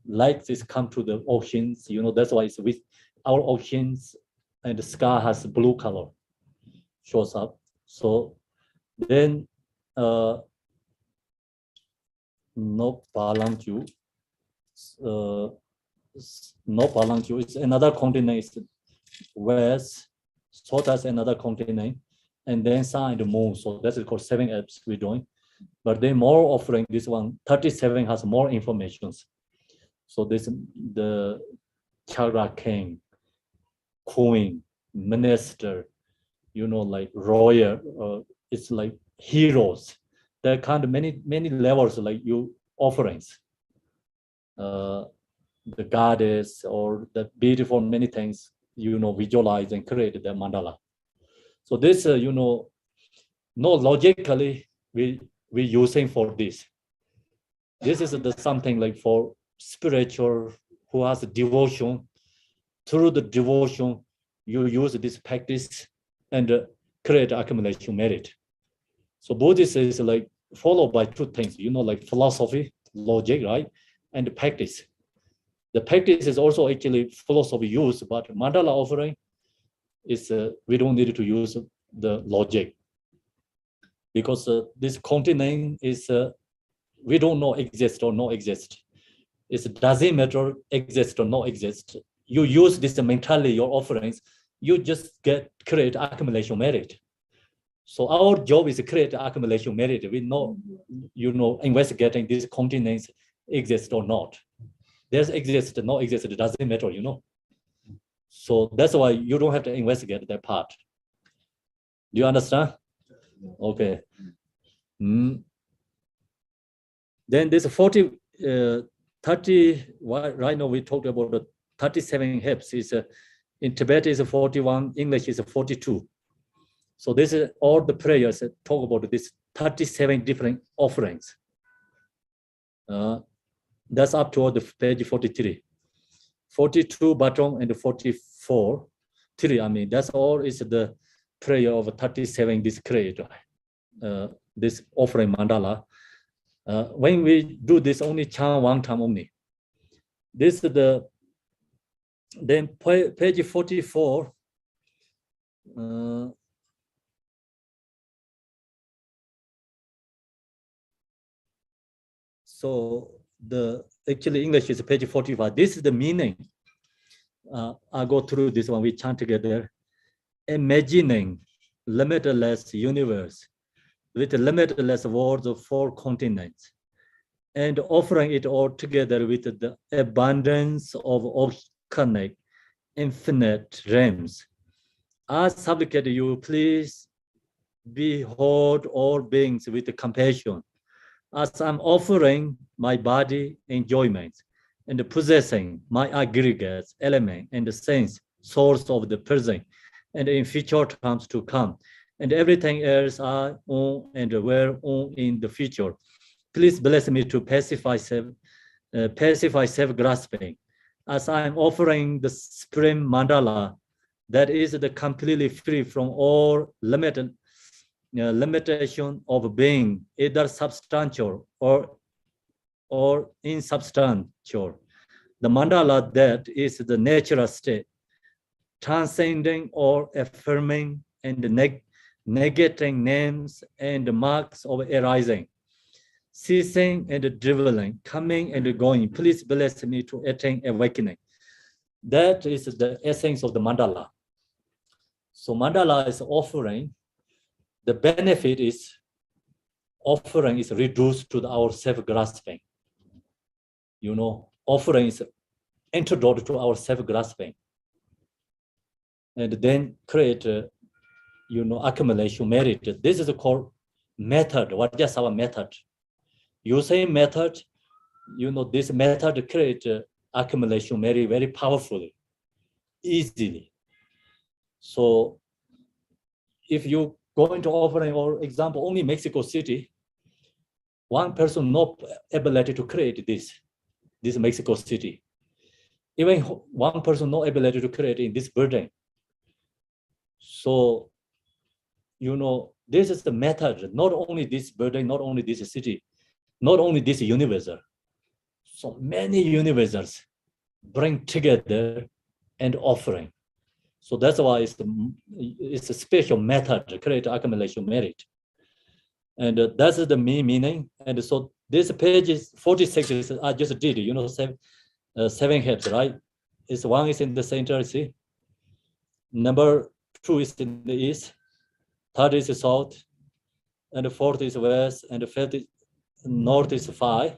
light is come to the oceans. You know, that's why it's with our oceans and the sky has blue color shows up. So then no Palangju, no Palangju is another continent is west, so that's another continent, and then sun and the moon. So that's called 7 apps we're doing. But they more offering this one, 37 has more information. So this the Chakra King, Queen, Minister, you know, like royal, it's like heroes. There are kind of many levels like you offerings. The goddess or the beautiful many things, you know, visualize and create the mandala. So this, you know, no logically we using for this. This is the something like for spiritual who has devotion. Through the devotion, you use this practice and create accumulation merit. So Buddhist is like followed by 2 things, you know, like philosophy, logic, right? And practice. The practice is also actually philosophy used, but mandala offering is we don't need to use the logic because this continent is we don't know exist or not exist. It doesn't matter exist or not exist. You use this mentally, your offerings, you just create accumulation merit. So our job is to create accumulation merit. We know, you know, investigating these continents exist or not. There's exist, not exist, it doesn't matter, you know. So that's why you don't have to investigate that part. Do you understand? Okay. Then this 30, right now we talked about the 37 hips. Is in Tibet is 41, English is 42. So this is all the prayers that talk about this 37 different offerings. That's up to the page 43. 42 bottom and 44, 3, I mean, that's all is the prayer of 37 this creator, this offering mandala. When we do this only chant 1 time only. This is the, then page 44, so the actually English is page 45. This is the meaning. I'll go through this one, we chant together. Imagining limitless universe with limitless worlds of 4 continents and offering it all together with the abundance of organic infinite realms. I supplicate you, please behold all beings with compassion. As I'm offering my body enjoyment and possessing my aggregates, element, and the sense, source of the present, and in future times to come, and everything else I own and will own in the future. Please bless me to pacify self-grasping. As I'm offering the supreme mandala, that is the completely free from all limitation of being, either substantial or insubstantial. The mandala that is the natural state, transcending or affirming and negating names and marks of arising, ceasing and dribbling, coming and going. Please bless me to attain awakening. That is the essence of the mandala. So mandala is offering. The benefit is offering is reduced to our self-grasping. You know, offering is antidote to our self-grasping. And then create accumulation merit. This is called method. What is our method? Using method, this method create accumulation merit very powerfully, easily. So if you go into offering, or example, only Mexico City, one person no ability to create this Mexico City. Even one person no ability to create in this building. So, this is the method, not only this building, not only this city, not only this universe. So many universes bring together and offering. So that's why it's a special method to create accumulation merit. And that's the main meaning. And so this page is 46 is I just did, seven heads, right? One is in the center, see? Number 2 is in the east, third is south, and the fourth is west, and the fifth is north is 5.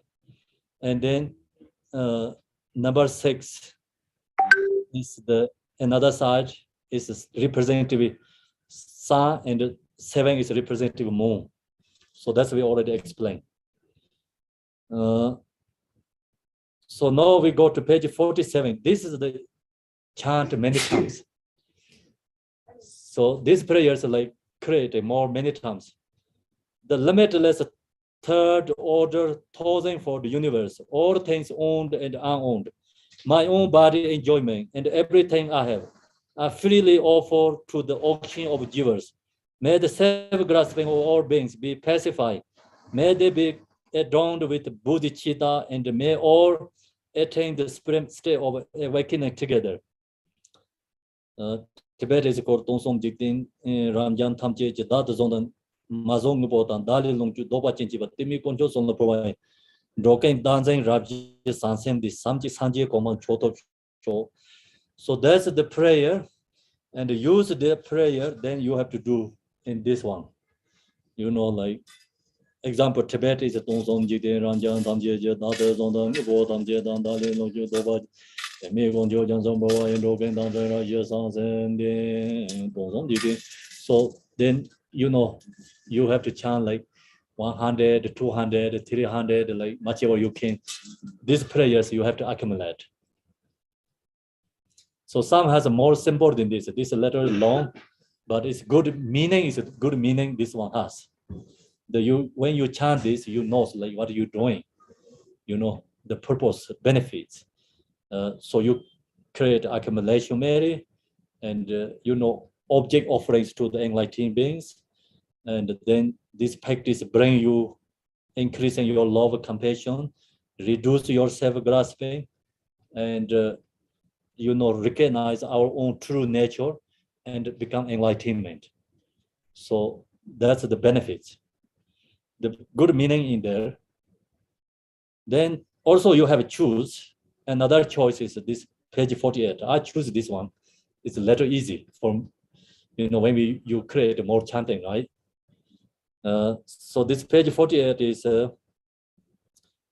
And then number 6 is another side is representative sun, and 7 is representative moon. So that's we already explained. So now we go to page 47. This is the chant many times. So these prayers like create more many times. The limitless third order thousand for the universe, all things owned and unowned, my own body enjoyment, and everything I have, I freely offer to the auction of givers. May the self-grasping of all beings be pacified. May they be adorned with bodhicitta, and may all attain the supreme state of awakening together. Tibet is called Tonsong Jikdin, Ramjan Tamche, Jada Zonan, Mazong Botan, Dali Longju, Doba Chinchi, but Timi Conjo on the Provide. Droken Danzang Rabji Sansen, the Samji Sanji Command Choto Cho. So that's the prayer, and use the prayer, then you have to do in this one. Like example, Tibet is a Tonsong Jikdin, Ramjan Tamche, Jada Zonan, Botan, Jada, Dali Longju, Doba. So then you have to chant like 100, 200, 300, like whichever you can. These prayers you have to accumulate. So some has a more symbol than this. This letter is long, but it's good meaning. Is a good meaning. This one has. When you chant this, you know like what you're doing. The purpose, benefits. So you create accumulation merit, and object offerings to the enlightened beings, and then this practice bring you increasing your love, compassion, reduce your self-grasping, and recognize our own true nature and become enlightenment. So that's the benefits, the good meaning in there. Then also you have to choose. Another choice is this page 48. I choose this one. It's a little easy for, when you create more chanting, right? So this page 48 is to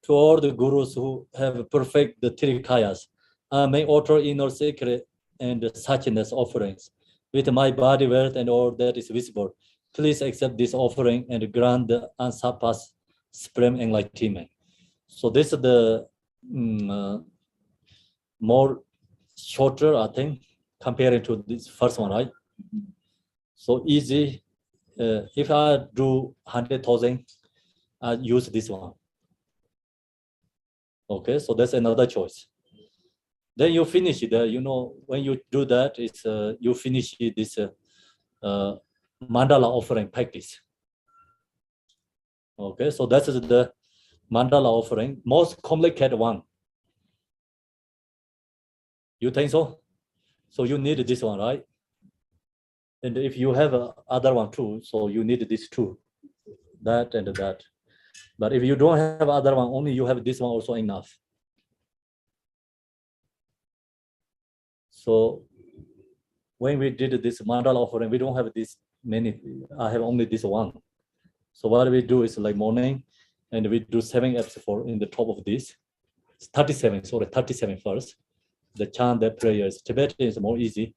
all the gurus who have perfect the three kayas. May offer inner secret and suchness offerings with my body, wealth, and all that is visible. Please accept this offering and grant the unsurpassed supreme enlightenment. So this is the more shorter, I think, compared to this first one, right? So easy. If I do 100,000, I use this one. Okay, so that's another choice. Then you finish it. When you do that, it's you finish this mandala offering practice. Okay, so that is the mandala offering, most complicated one. You think so? So you need this one, right? And if you have other one too, so you need this too, that and that. But if you don't have other one, only you have this one also enough. So when we did this mandala offering, we don't have this many. I have only this one. So what we do is like morning, and we do 7 apps for in the top of this. It's 37. Sorry, 37 first. The chant, the prayers. Tibetan is more easy.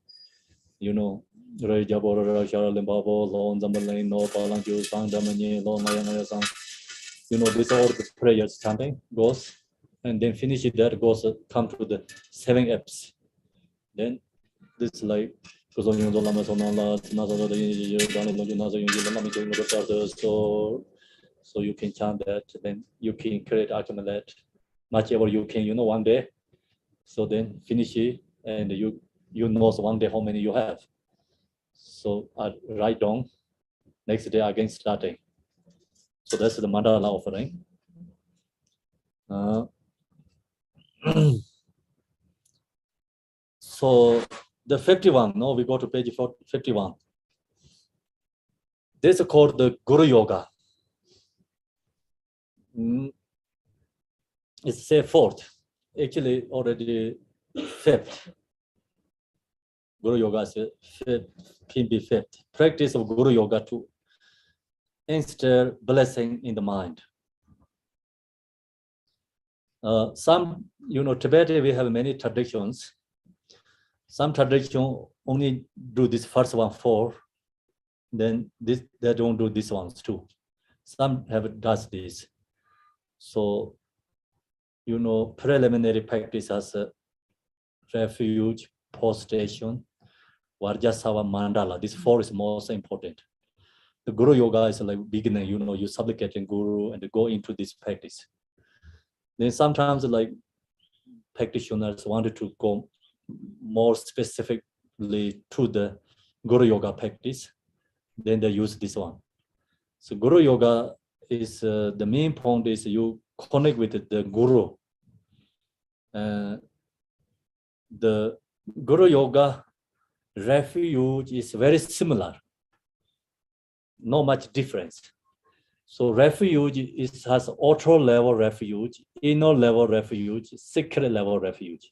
Rajabora Shara Limbabo, Lon Zambalin, no Palanju, Sang Damani, Lon Mayamaya Sang. You know, this all the prayers chanting goes, and then finish it, that goes come to the 7 apps. Then this like so you can chant that, then you can create accumulate much ever you can, you know, one day. So then finish it, and you know one day how many you have. So write down, next day again starting. So that's the mandala offering. So the 51, no, we go to page 51. This is called the Guru Yoga. It's say fourth, actually already fifth. Guru Yoga is fifth, can be fifth. Practice of Guru Yoga to instill blessing in the mind. Some, you know, Tibetan, we have many traditions. Some tradition only do this first one 4, then this they don't do this ones too. Some does this. So, you know, preliminary practice as a refuge, postation, Vajrasattva, mandala. This 4 is most important. The Guru Yoga is like beginning, you know, you supplicating Guru and go into this practice. Then sometimes like practitioners wanted to go more specifically to the Guru Yoga practice, then they use this one. So Guru Yoga is the main point is you connect with the Guru. The Guru Yoga refuge is very similar, not much difference. So refuge has outer level refuge, inner level refuge, secret level refuge.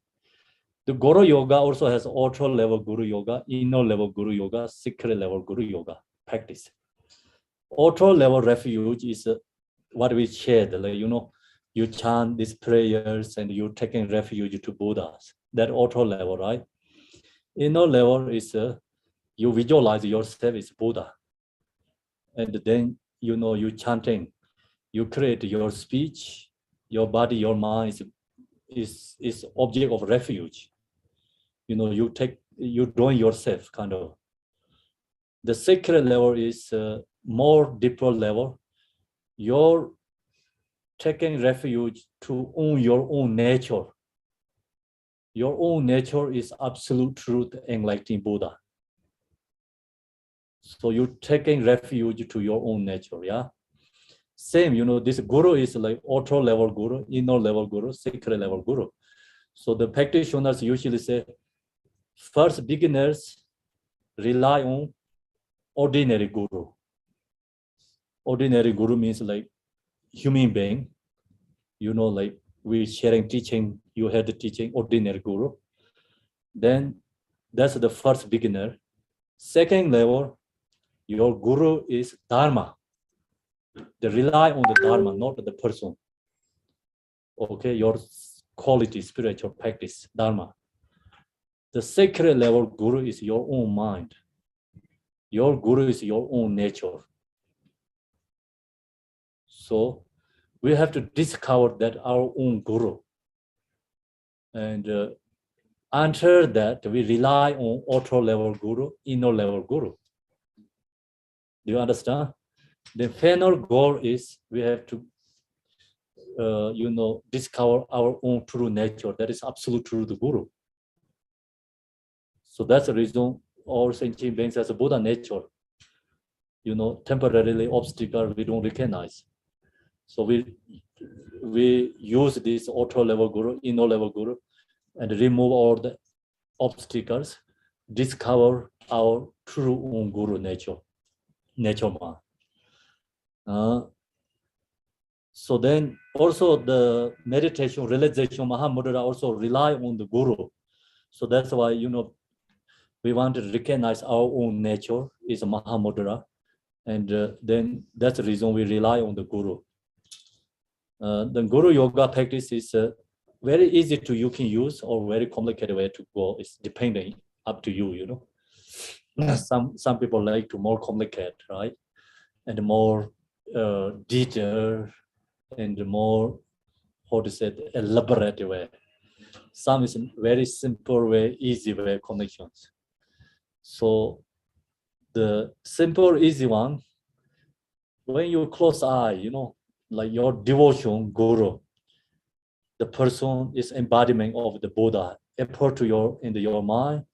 The Guru Yoga also has outer level Guru Yoga, inner level Guru Yoga, secret level Guru Yoga practice. Outer level refuge is what we shared, like, you know, you chant these prayers and you're taking refuge to Buddhas. That outer level, right? Inner level is you visualize yourself as Buddha. And then, you know, you chanting, you create your speech, your body, your mind is object of refuge. You know, you drawing yourself kind of. The secret level is more deeper level. You're taking refuge to own your own nature. Your own nature is absolute truth, enlightening Buddha. So you're taking refuge to your own nature, yeah? Same, you know, this Guru is like outer level Guru, inner level Guru, secret level Guru. So the practitioners usually say, first beginners rely on ordinary Guru. Ordinary Guru means like human being, you know, like we sharing teaching, you had the teaching, ordinary Guru. Then that's the first beginner. Second level, your Guru is Dharma. They rely on the Dharma, not the person. Okay, your quality, spiritual practice, Dharma. The secret level Guru is your own mind. Your Guru is your own nature. So we have to discover that our own Guru. And under that, we rely on outer level Guru, inner level Guru. Do you understand? The final goal is we have to, you know, discover our own true nature. That is absolute truth, the Guru. So that's the reason all sentient beings has a Buddha nature. You know, temporarily obstacle we don't recognize. So we use this outer level Guru, inner level Guru, and remove all the obstacles, discover our true own Guru nature mind. So then also the meditation, realization, Mahamudra also rely on the Guru. So that's why, you know, we want to recognize our own nature is Mahamudra. And then that's the reason we rely on the Guru. The Guru Yoga practice is very easy you can use, or very complicated way to go. It's depending up to you, you know. some people like to more complicate, right? And more detailed and more, how to say, elaborate way. Some is very simple way, easy way connections. So the simple, easy one, when you close eye, you know, like your devotion guru, the person is embodiment of the Buddha, appear to your in your mind,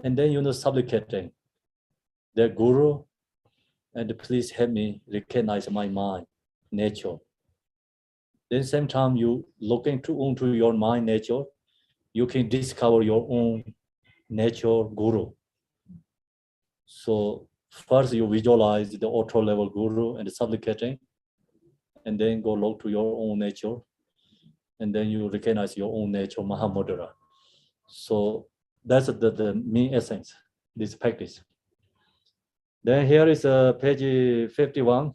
and then you know supplicating their guru, and please help me recognize my mind, nature. Then same time you look into your mind nature, you can discover your own nature guru. So first you visualize the auto level guru and supplicating, and then go look to your own nature, and then you recognize your own nature, Mahamudra. So that's the main essence, this practice. Then here is page 51.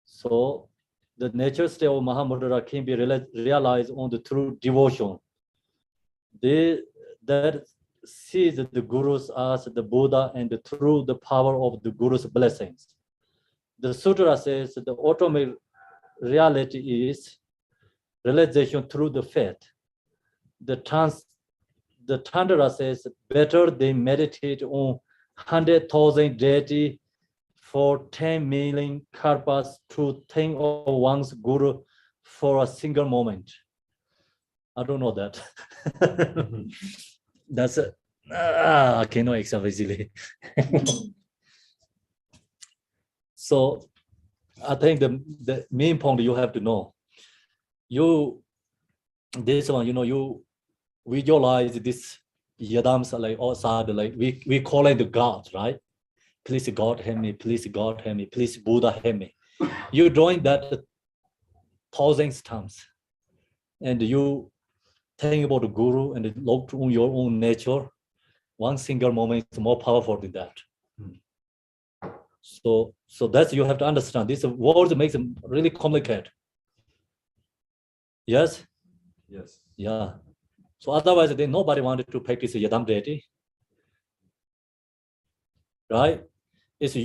So the nature state of Mahamudra can be realized on the true devotion. That sees the gurus as the Buddha and through the power of the guru's blessings. The sutra says the ultimate reality is realization through the faith. The Tantra says better they meditate on 100,000 deity for 10 million karpas to think of one's guru for a single moment. I don't know that. That's I cannot accept easily. So I think the main point you have to know, this one, you know, you visualize this yadams like outside, like we call it the God, right? Please God help me, please God help me, please Buddha help me. You're doing that thousands times, and you think about the guru and look to your own nature. One single moment is more powerful than that. So that's you have to understand. This world makes it really complicated. Yes. Yes. Yeah. So otherwise, then nobody wanted to practice yadam deity, right? It's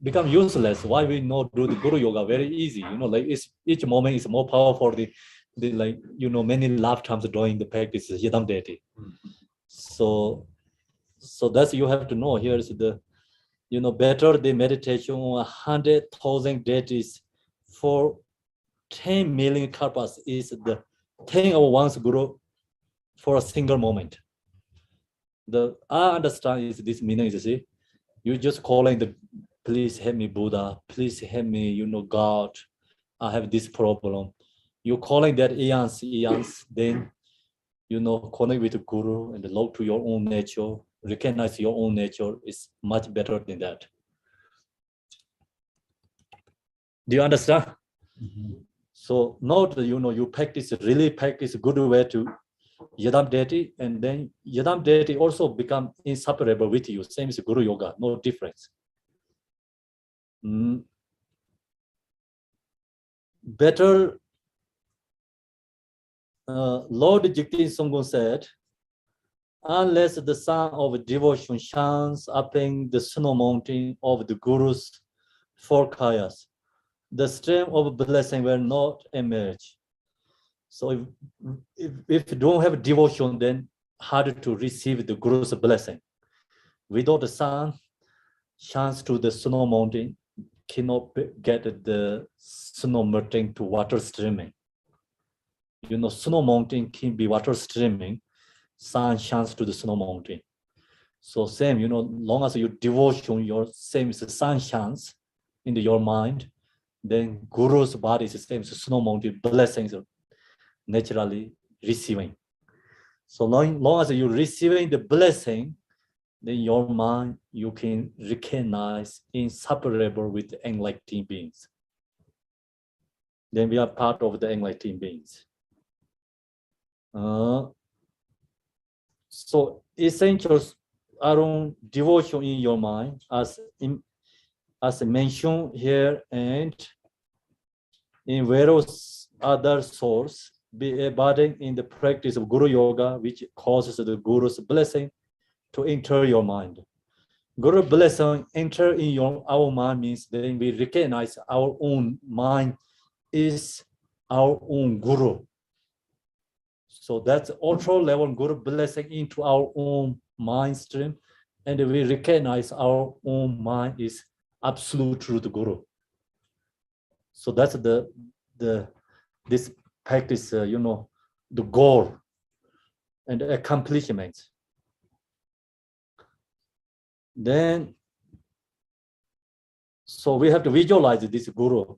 become useless. Why we not do the guru yoga? Very easy, you know. Like each moment is more powerful. The like, you know, many lifetimes doing the practice yadam deity. So that's you have to know. Here is the, you know, better the meditation on 100,000 deities for 10 million karpas is the thing of one's guru for a single moment. I understand is this meaning is, see, you just calling the please help me Buddha, please help me, you know, God, I have this problem. You calling that eons, then, you know, connect with the guru and look to your own nature, recognize your own nature is much better than that. Do you understand? So not, you know, you really practice a good way to yadam deity, and then yadam deity also become inseparable with you. Same as guru yoga, no difference. Better, Lord Jigten Songgon said, unless the sun of devotion shines upon the snow mountain of the Guru's four kayas, the stream of blessing will not emerge. So if you don't have devotion, then hard to receive the Guru's blessing. Without the sun shines to the snow mountain, cannot get the snow melting to water streaming. You know, snow mountain can be water streaming, sun shines to the snow mountain. So same, you know, long as your devotion, your same as the sun shines into your mind, then Guru's body is the same as the snow mountain, blessings are naturally receiving. So long as you're receiving the blessing, then your mind, you can recognize inseparable with the enlightened beings. Then we are part of the enlightened beings. So essentials around devotion in your mind, as mentioned here and in various other sources, be abiding in the practice of Guru Yoga, which causes the Guru's blessing to enter your mind. Guru blessing enter in our mind means then we recognize our own mind is our own Guru. So that's ultra level Guru blessing into our own mind stream, and we recognize our own mind is absolute truth Guru. So that's this practice, the goal and accomplishment. Then, so we have to visualize this Guru.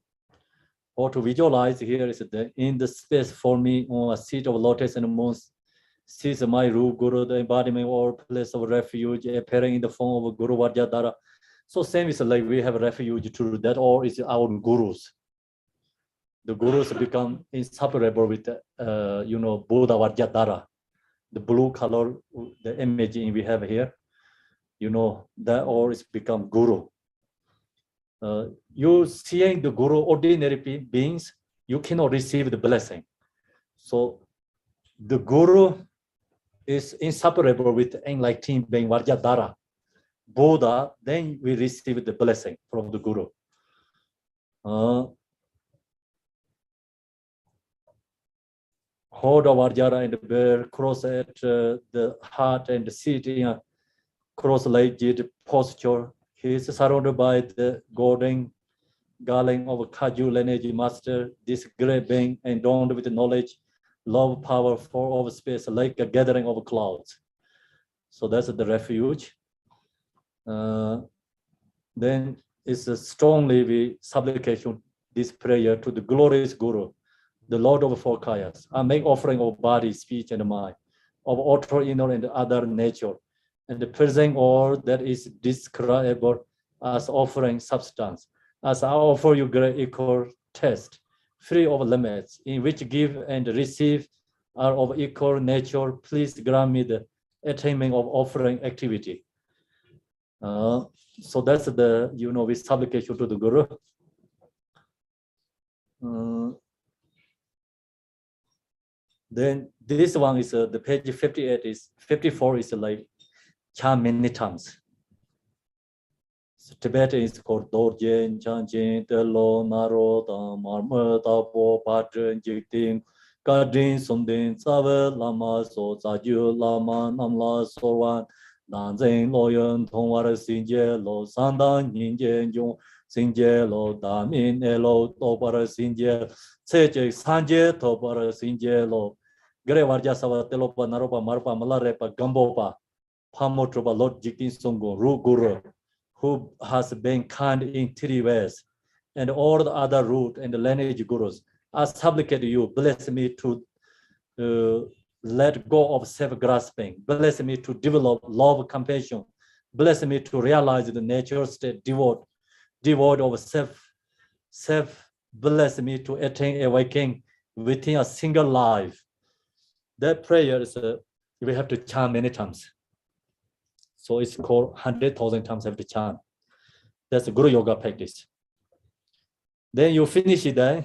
Or to visualize here is in the space for me on a seat of lotus and moon, sees my Ru Guru, the embodiment or place of refuge appearing in the form of Guru Vajradhara. So same is like we have refuge to that, or is our gurus. The gurus become inseparable with Buddha Vajradhara, the blue color, the image we have here. That all is become Guru. You seeing the Guru, ordinary beings, you cannot receive the blessing. So the Guru is inseparable with enlightened being Vajradhara, Buddha, then we receive the blessing from the Guru. Hold of Vajra and bear cross at the heart and sit in a cross-legged posture. He is surrounded by the golden garland of Kaju lineage master, this great being endowed with knowledge, love, power, for of space, like a gathering of clouds. So that's the refuge. Then it's strongly we supplication this prayer to the glorious Guru, the Lord of four kayas. I make offering of body, speech, and mind, of outer, inner, and other nature, and the present all that is describable as offering substance, as I offer you great equal test, free of limits, in which give and receive are of equal nature. Please grant me the attainment of offering activity. So that's the, we supplication to the Guru. Then this one is the page 58 is 54 is like chant many times. So Tibetan is called Dorjen, Chanjin, Telo, Naro, Marma, Tapo, Patron, Jikting, Kadrin, Sundin, Save, Lama, So, Zaju, Lama, Namla, Sorwan, Nanzing, Loyan, Tongwara, Sinje, Lo, Sandan, Ninjen, Jung, Sinje, Lo, Damin, Elo, Topara, Sinje, Seje, Sanje, Topara, Sinje, Lo, Gre Varja Sava, Telopa, Naropa, Marpa, Malarepa, Gambopa, Pamotropa, Lord Jikin Songo, Ru Guru, who has been kind in 3 ways, and all the other root and the lineage gurus. I supplicate you, bless me to let go of self-grasping, bless me to develop love, compassion, bless me to realize the natural state devoid of self, bless me to attain awakening within a single life. That prayer is we have to chant many times. So it's called 100,000 times have to chant. That's a Guru Yoga practice. Then you finish it there.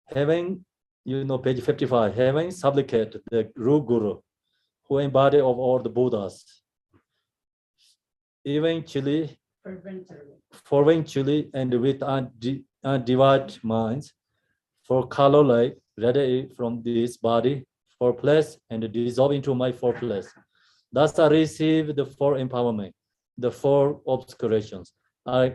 Having, page 55, having supplicate the Guru, who embody of all the Buddhas, eventually, fervently and with undivided minds, for color like radiate from this body, for place and dissolve into my four place. Thus I receive the 4 empowerment, the 4 obscurations. I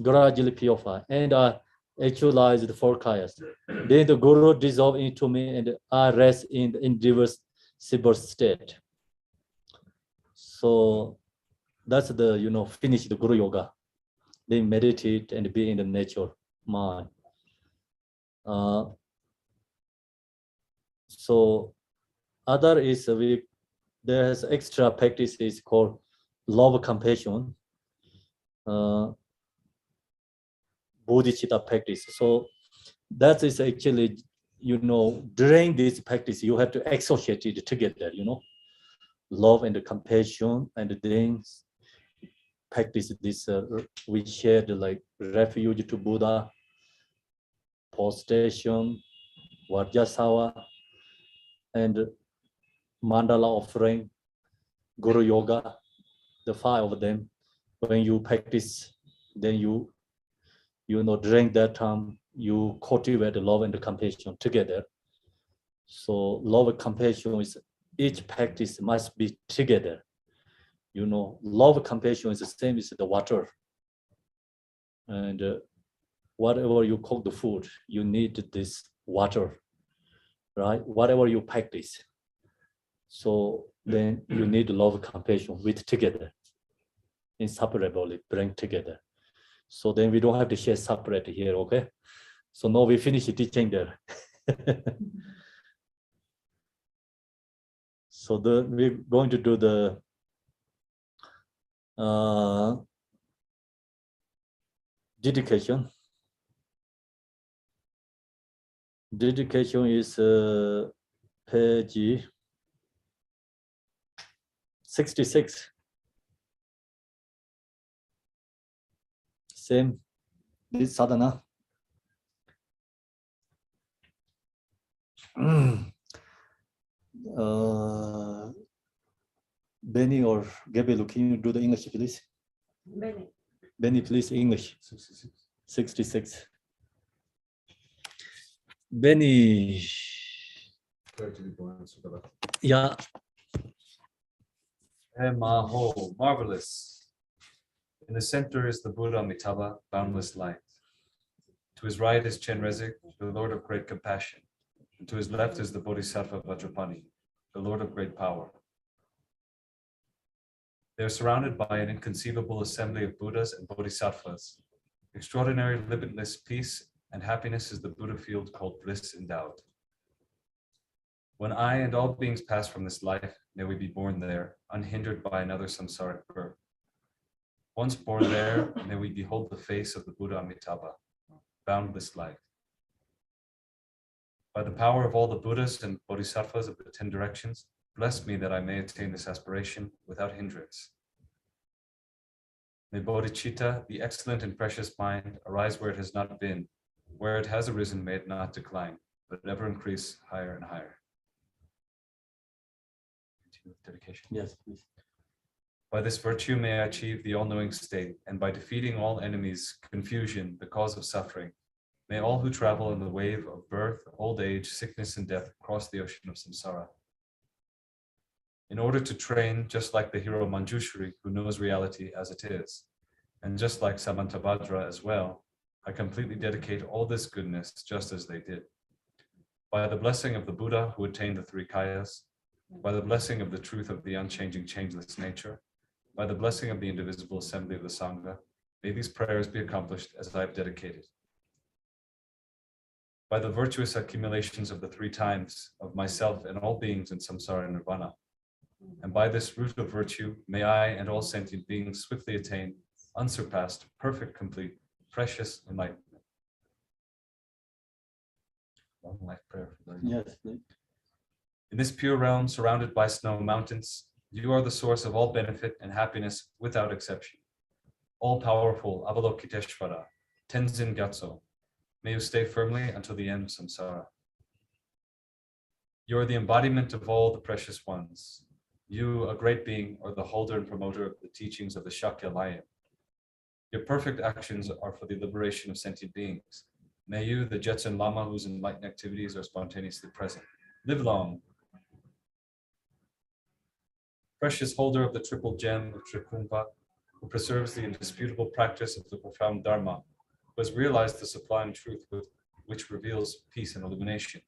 gradually purify and I actualize the 4 kayas. Then the Guru dissolve into me and I rest in the indivisible state. So that's the, finish the Guru Yoga. They meditate and be in the nature mind. So other is there's extra practice is called love compassion, bodhicitta practice. So that is actually, during this practice, you have to associate it together, love and compassion, and then practice this, we shared like refuge to Buddha, prostration, Vajrasattva, and mandala offering, Guru Yoga, the 5 of them. When you practice, then you during that time, you cultivate the love and the compassion together. So love and compassion is, each practice must be together. Love and compassion is the same as the water. And whatever you cook the food, you need this water, right? Whatever you practice. So then you need love and compassion with together, inseparably bring together. So then we don't have to share separate here, okay? So now we finish teaching there. So we're going to do the dedication. Dedication is page 66. Same, this sadhana. Benny or Gabriel, can you do the English, please? Benny, please, English. 66. Benny. Yeah. Maho, marvelous. In the center is the Buddha Amitabha, boundless light. To his right is Chenrezig, the Lord of great compassion. And to his left is the Bodhisattva Vajrapani, the Lord of great power. They are surrounded by an inconceivable assembly of Buddhas and Bodhisattvas. Extraordinary limitless peace and happiness is the Buddha field called bliss endowed. When I and all beings pass from this life, may we be born there, unhindered by another samsaric birth. Once born there, may we behold the face of the Buddha Amitabha, boundless light. By the power of all the Buddhas and Bodhisattvas of the 10 directions, bless me that I may attain this aspiration without hindrance. May Bodhicitta, the excellent and precious mind, arise where it has not been. Where it has arisen, may it not decline, but ever increase higher and higher. Continue with dedication. Yes, please. By this virtue may I achieve the all-knowing state, and by defeating all enemies, confusion, the cause of suffering, may all who travel in the wave of birth, old age, sickness, and death cross the ocean of samsara. In order to train, just like the hero Manjushri, who knows reality as it is, and just like Samantabhadra as well, I completely dedicate all this goodness just as they did. By the blessing of the Buddha who attained the 3 kayas, by the blessing of the truth of the unchanging, changeless nature, by the blessing of the indivisible assembly of the Sangha, may these prayers be accomplished as I have dedicated. By the virtuous accumulations of the 3 times of myself and all beings in samsara nirvana, and by this root of virtue, may I and all sentient beings swiftly attain unsurpassed, perfect, complete, precious enlightenment. Long life prayer for learning. Yes, please. In this pure realm, surrounded by snow mountains, you are the source of all benefit and happiness without exception. All-powerful Avalokiteshvara, Tenzin Gyatso, may you stay firmly until the end of samsara. You are the embodiment of all the precious ones. You, a great being, are the holder and promoter of the teachings of the Shakya Lion. Your perfect actions are for the liberation of sentient beings. May you, the Jetsun Lama whose enlightened activities are spontaneously present, live long. Precious holder of the triple gem of Trikumpa, who preserves the indisputable practice of the profound Dharma, who has realized the sublime truth which reveals peace and illumination.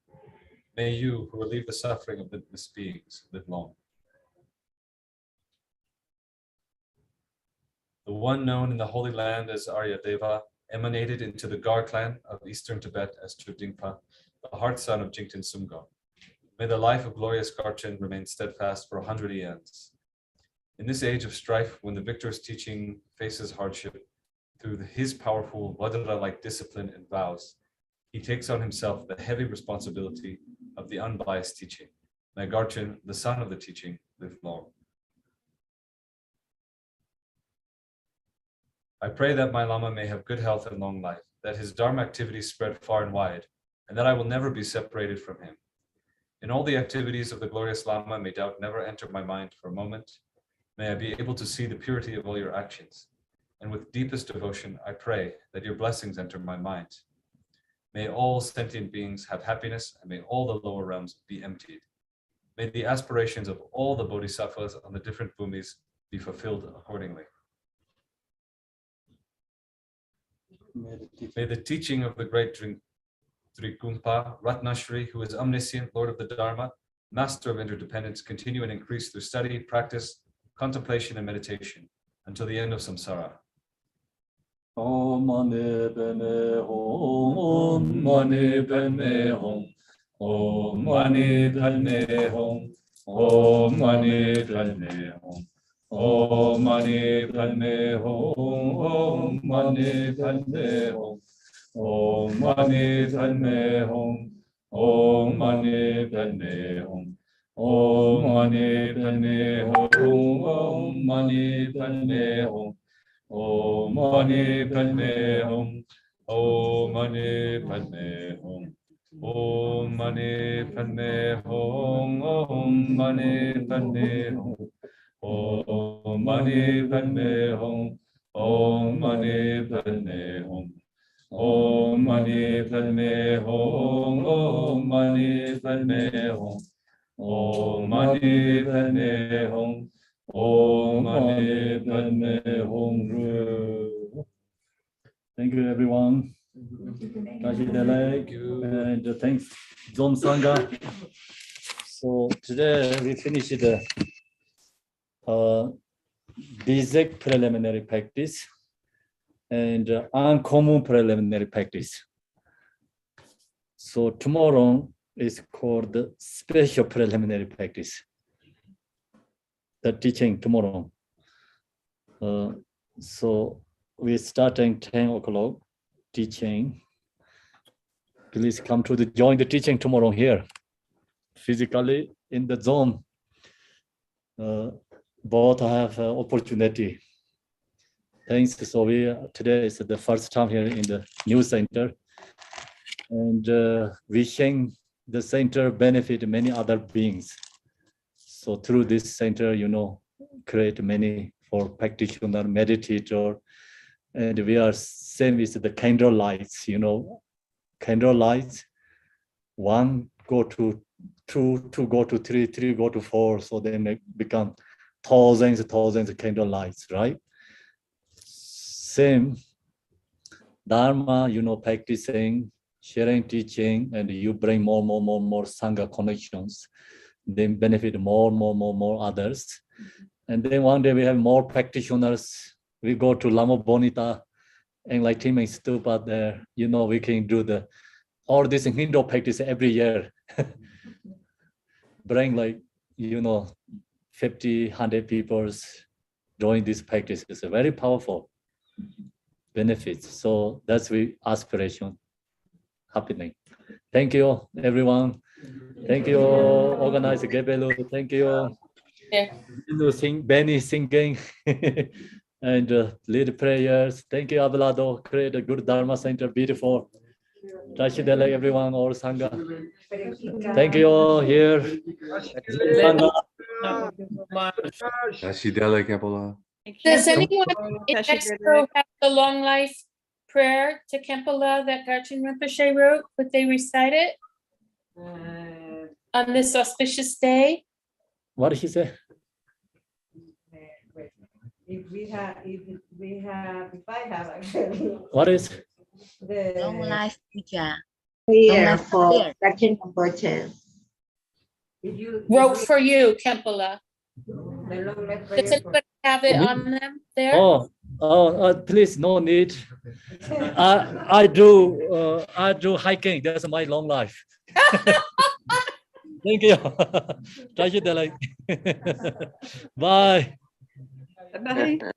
May you, who relieve the suffering of limitless beings, live long. The one known in the Holy Land as Aryadeva emanated into the Gar clan of eastern Tibet as Chudingpa, the heart son of Jingten Sumgong. May the life of glorious Garchen remain steadfast for 100 eons. In this age of strife, when the victor's teaching faces hardship, through his powerful Vajra-like discipline and vows, he takes on himself the heavy responsibility of the unbiased teaching. May Garchen, the son of the teaching, live long. I pray that my Lama may have good health and long life, that his Dharma activities spread far and wide, and that I will never be separated from him. In all the activities of the glorious Lama, may doubt never enter my mind for a moment. May I be able to see the purity of all your actions. And with deepest devotion, I pray that your blessings enter my mind. May all sentient beings have happiness, and may all the lower realms be emptied. May the aspirations of all the bodhisattvas on the different bhumis be fulfilled accordingly. May the teaching of the great Trikumpa, Ratnashri, who is omniscient, Lord of the Dharma, Master of interdependence, continue and increase through study, practice, contemplation, and meditation until the end of samsara. Om Mani Padme Hum, Om Mani Padme Hum, Om Mani Padme Hum, Om Mani Padme Hum, Om Mani Padme Hum, Om Mani Padme Hum, Om Mani Padme Hum, Om Mani Padme Hum, Om Mani Padme Hum, Om Mani Padme Hum. Om Mani Padme Hum, Om Mani Padme Hum, Om Mani Padme Hum, Om Mani Padme Hum, Om Mani Padme Hum, Om Mani Padme Hum, Om Mani Padme Hum, Om Mani Padme Hum, Om Mani Padme Hum. Om Mani Padme Hum. Thank you, everyone. Thank you. And thanks, Zom Sangha. So today we finished the basic preliminary practice and uncommon preliminary practice. So tomorrow is called the special preliminary practice. The teaching tomorrow. So we're starting 10 o'clock teaching. Please come to join the teaching tomorrow here. Physically in the zone. Both have opportunity. Thanks. So today is the first time here in the new center. And wishing the center benefit many other beings. So through this center, create many for practitioner, meditator, and we are same with the candle lights, candle lights, 1 go to 2, 2 go to 3, 3 go to 4, so they may become thousands of candle lights, right? Same Dharma, practicing, sharing, teaching, and you bring more Sangha connections. Then benefit more others. And then one day we have more practitioners. We go to Lama Bonita and like Tim and Stupa there, we can do all this Hindu practice every year. Bring 50, 100 people join this practice. It's a very powerful benefits. So that's the aspiration happening. Thank you, everyone. Thank you, organizer Gebelu. Thank you. Yeah. Benny singing and lead prayers. Thank you, Abelardo. Create a good Dharma center, beautiful. Rashidele, everyone, all Sangha. Thank you all here. Rashidele Kepala. Does anyone in Mexico have the long life prayer to Kempala that Garchen Rinpoche wrote? Would they recite it on this auspicious day? What did he say? If I have actually. What is? Long life puja. Prayer for Garchen Rinpoche. Wrote for you, Kempala. The long life Does prayer for. anybody have it on them there? Oh, please, no need. I do hiking. That's my long life. Thank you. Bye. Bye.